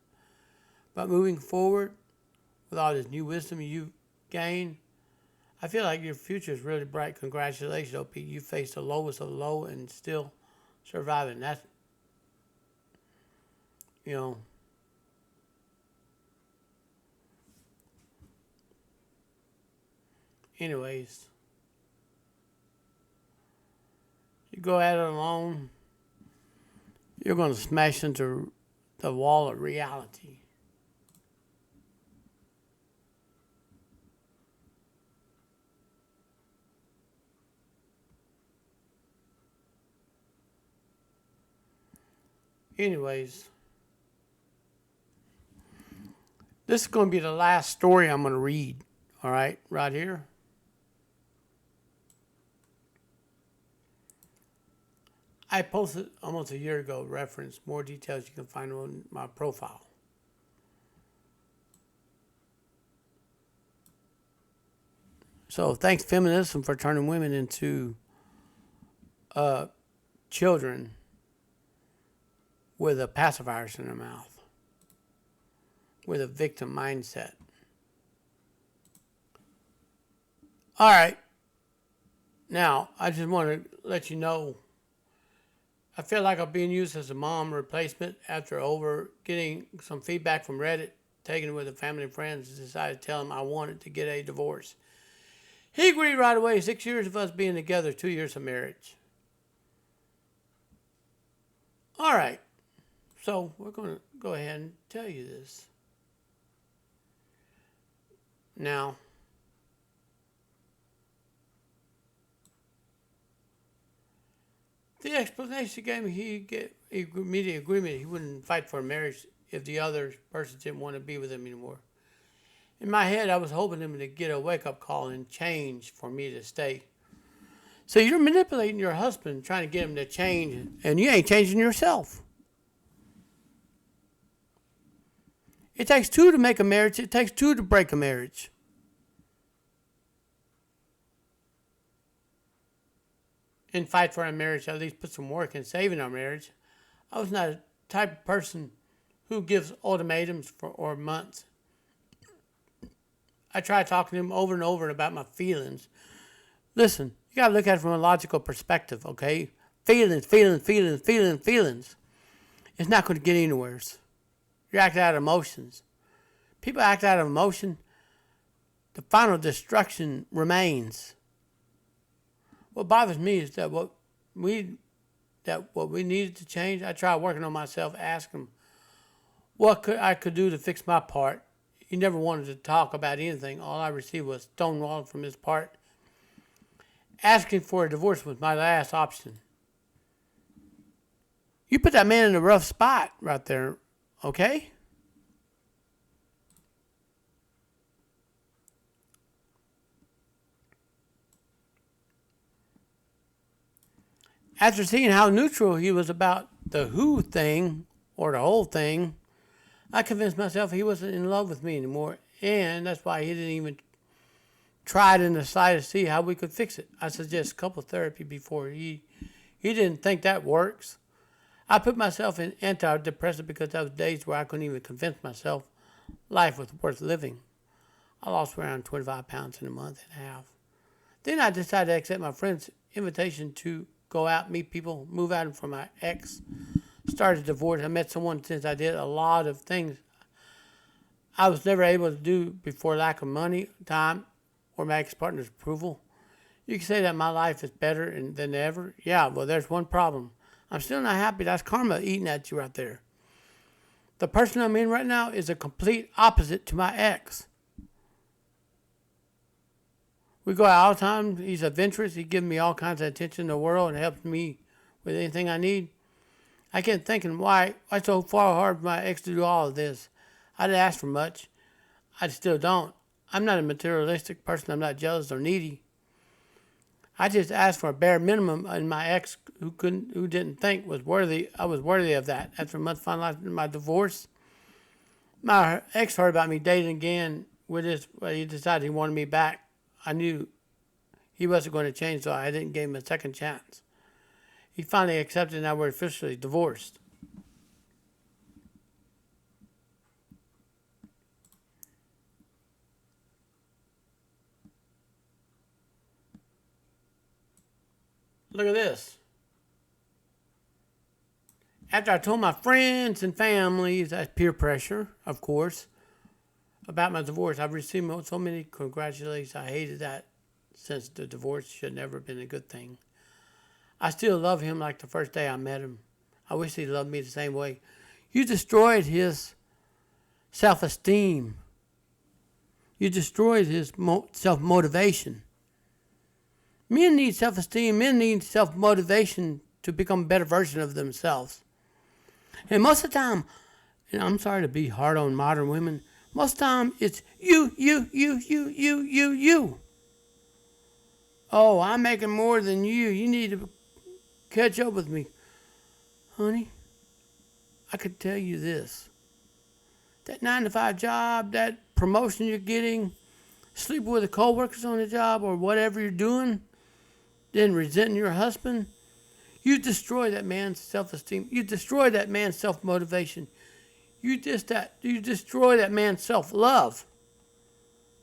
But moving forward, with all this new wisdom you gained, I feel like your future is really bright. Congratulations, OP. You faced the lowest of the low and still surviving. That's, you know, anyways, you go at it alone, you're going to smash into the wall of reality. Anyways, this is going to be the last story I'm going to read. All right here. I posted almost a year ago, reference more details you can find on my profile. So thanks feminism for turning women into children with a pacifier in their mouth, with a victim mindset. All right. Now, I just want to let you know, I feel like I'm being used as a mom replacement after getting some feedback from Reddit, taking it with a family and friends, decided to tell him I wanted to get a divorce. He agreed right away. 6 years of us being together, 2 years of marriage. All right. So we're going to go ahead and tell you this. Now, the explanation he gave me, he immediate agreement he wouldn't fight for a marriage if the other person didn't want to be with him anymore. In my head, I was hoping him to get a wake-up call and change for me to stay. So you're manipulating your husband, trying to get him to change, and you ain't changing yourself. It takes two to make a marriage. It takes two to break a marriage. And fight for our marriage, at least put some work in saving our marriage. I was not a type of person who gives ultimatums or months. I tried talking to him over and over about my feelings. Listen, you got to look at it from a logical perspective, okay? Feelings. It's not going to get anywhere. You're acting out of emotions. People act out of emotion. The final destruction remains. What bothers me is that what we needed to change. I tried working on myself, asking him what I could do to fix my part. He never wanted to talk about anything. All I received was stonewalling from his part. Asking for a divorce was my last option. You put that man in a rough spot right there, okay? After seeing how neutral he was about the who thing, or the whole thing, I convinced myself he wasn't in love with me anymore, and that's why he didn't even tried and decided to see how we could fix it. I suggest couple therapy before he didn't think that works. I put myself in antidepressant because there was days where I couldn't even convince myself life was worth living. I lost around 25 pounds in a month and a half. Then I decided to accept my friend's invitation to go out, meet people, move out from my ex, started a divorce. I met someone since I did a lot of things I was never able to do before lack of money, time, or my ex-partner's approval. You can say that my life is better than ever. Yeah, well, there's one problem. I'm still not happy. That's karma eating at you right there. The person I'm in right now is a complete opposite to my ex. We go out all the time. He's adventurous. He gives me all kinds of attention in the world and helps me with anything I need. I kept thinking, why so far hard for my ex to do all of this? I didn't ask for much. I still don't. I'm not a materialistic person. I'm not jealous or needy. I just asked for a bare minimum, and my ex, who didn't think I was worthy of that. After months finalizing my divorce, my ex heard about me dating again with this. Well, he decided he wanted me back. I knew he wasn't going to change, so I didn't give him a second chance. He finally accepted, and now we're officially divorced. Look at this. After I told my friends and families, that's peer pressure, of course, about my divorce, I've received so many congratulations. I hated that since the divorce should never have been a good thing. I still love him like the first day I met him. I wish he loved me the same way. You destroyed his self-esteem. You destroyed his self-motivation. Men need self-esteem. Men need self-motivation to become a better version of themselves. And most of the time, and I'm sorry to be hard on modern women, most of the time it's you. Oh, I'm making more than you. You need to catch up with me. Honey, I could tell you this. That 9-to-5 job, that promotion you're getting, sleeping with the co-workers on the job or whatever you're doing, then resenting your husband, you destroy that man's self-esteem. You destroy that man's self-motivation. You destroy that man's self-love.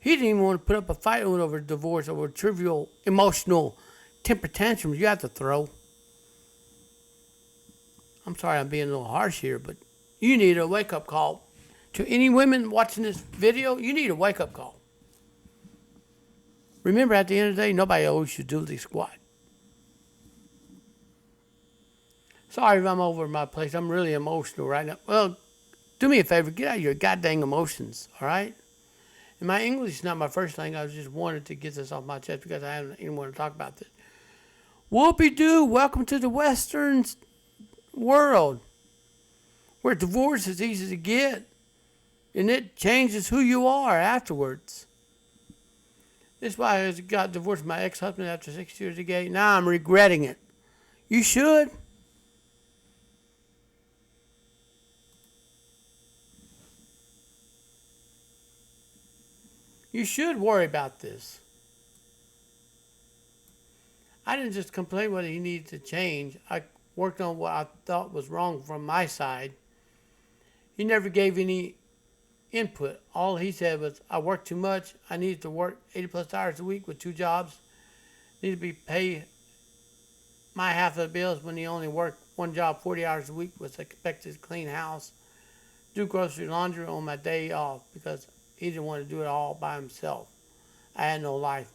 He didn't even want to put up a fight over divorce, over trivial, emotional temper tantrums you have to throw. I'm sorry I'm being a little harsh here, but you need a wake-up call. To any women watching this video, you need a wake-up call. Remember, at the end of the day, nobody owes you diddly squat. Sorry if I'm over my place. I'm really emotional right now. Well, do me a favor. Get out your goddamn emotions, all right? And my English is not my first thing. I just wanted to get this off my chest because I didn't even want to talk about this. Whoopie-doo. Welcome to the Western world where divorce is easy to get and it changes who you are afterwards. This is why I got divorced from my ex-husband after 6 years ago. Now I'm regretting it. You should. You should worry about this. I didn't just complain whether he needed to change. I worked on what I thought was wrong from my side. He never gave any input. All he said was, I work too much. I need to work 80 plus hours a week with 2 jobs. Need to be paid my half of the bills when he only worked 1 job 40 hours a week, was expected to clean house, do grocery laundry on my day off because he didn't want to do it all by himself. I had no life.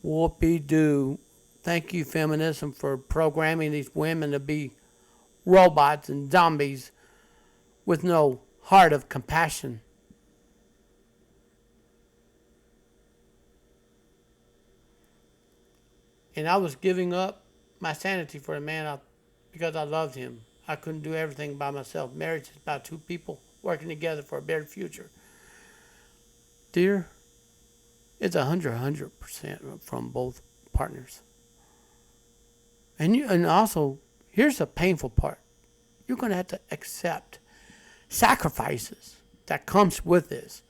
Whoopie-doo. Thank you, feminism, for programming these women to be robots and zombies with no heart of compassion. And I was giving up my sanity for a man because I loved him. I couldn't do everything by myself. Marriage is about 2 people working together for a better future. Dear, it's 100% from both partners. And also, here's the painful part. You're going to have to accept sacrifices that comes with this.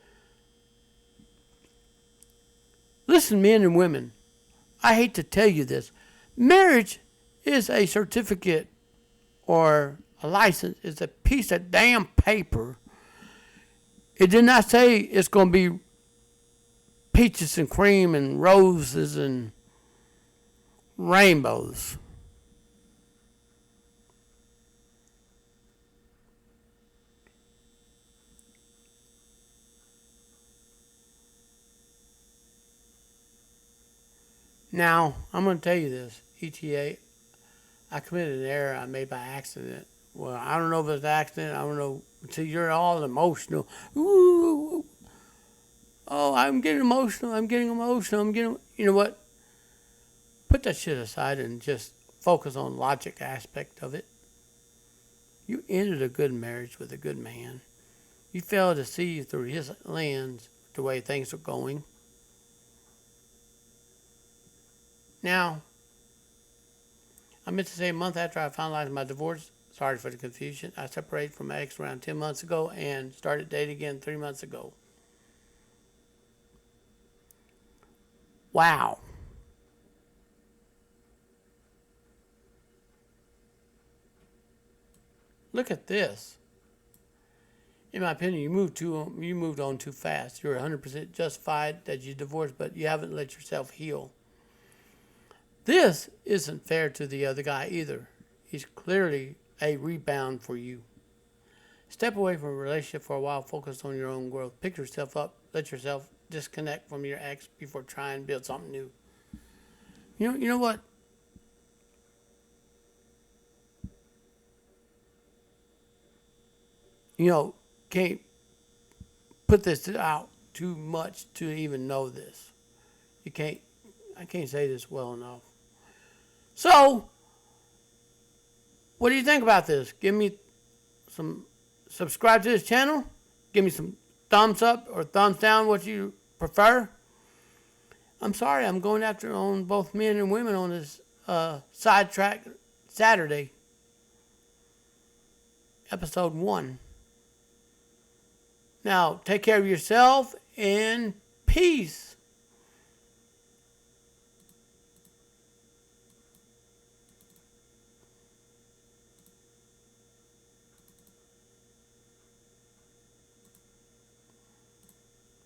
Listen, men and women, I hate to tell you this. Marriage is a certificate or a license. It's a piece of damn paper. It did not say it's going to be peaches and cream and roses and rainbows. Now, I'm going to tell you this, ETA, I committed an error I made by accident. Well, I don't know if it's an accident. I don't know. See, you're all emotional. Ooh, oh, I'm getting emotional. I'm getting emotional. You know what? Put that shit aside and just focus on the logic aspect of it. You ended a good marriage with a good man. You failed to see through his lens the way things are going. Now, I meant to say a month after I finalized my divorce, sorry for the confusion, I separated from my ex around 10 months ago and started dating again 3 months ago. Wow. Look at this. In my opinion, you moved on too fast. You're 100% justified that you divorced, but you haven't let yourself heal. This isn't fair to the other guy either. He's clearly a rebound for you. Step away from a relationship for a while, focus on your own growth. Pick yourself up, let yourself disconnect from your ex before trying to build something new. You know what? Can't put this out too much to even know this. I can't say this well enough. So, what do you think about this? Give me subscribe to this channel. Give me some thumbs up or thumbs down, what you prefer. I'm sorry, I'm going after on both men and women on this Sidetrack Saturday, episode 1. Now, take care of yourself and peace.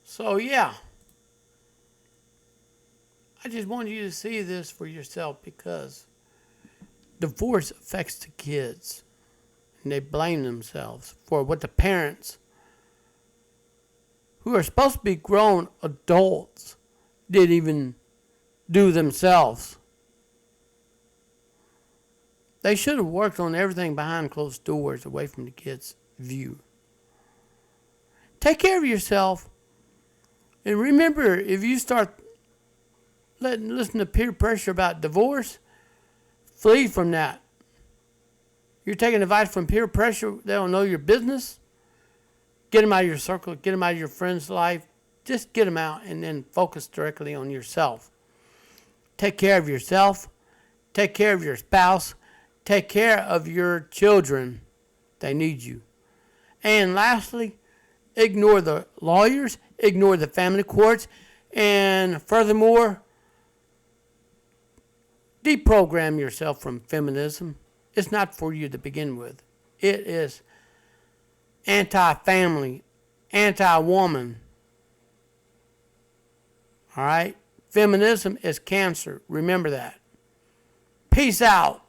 So, yeah, I just want you to see this for yourself because divorce affects the kids and they blame themselves for what the parents, who are supposed to be grown adults, didn't even do themselves. They should have worked on everything behind closed doors away from the kids' view. Take care of yourself. And remember, if you start listen to peer pressure about divorce, flee from that. You're taking advice from peer pressure, they don't know your business. Get them out of your circle, get them out of your friend's life. Just get them out and then focus directly on yourself. Take care of yourself. Take care of your spouse. Take care of your children. They need you. And lastly, ignore the lawyers, ignore the family courts, and furthermore, deprogram yourself from feminism. It's not for you to begin with. It is anti-family, anti-woman. All right? Feminism is cancer. Remember that. Peace out.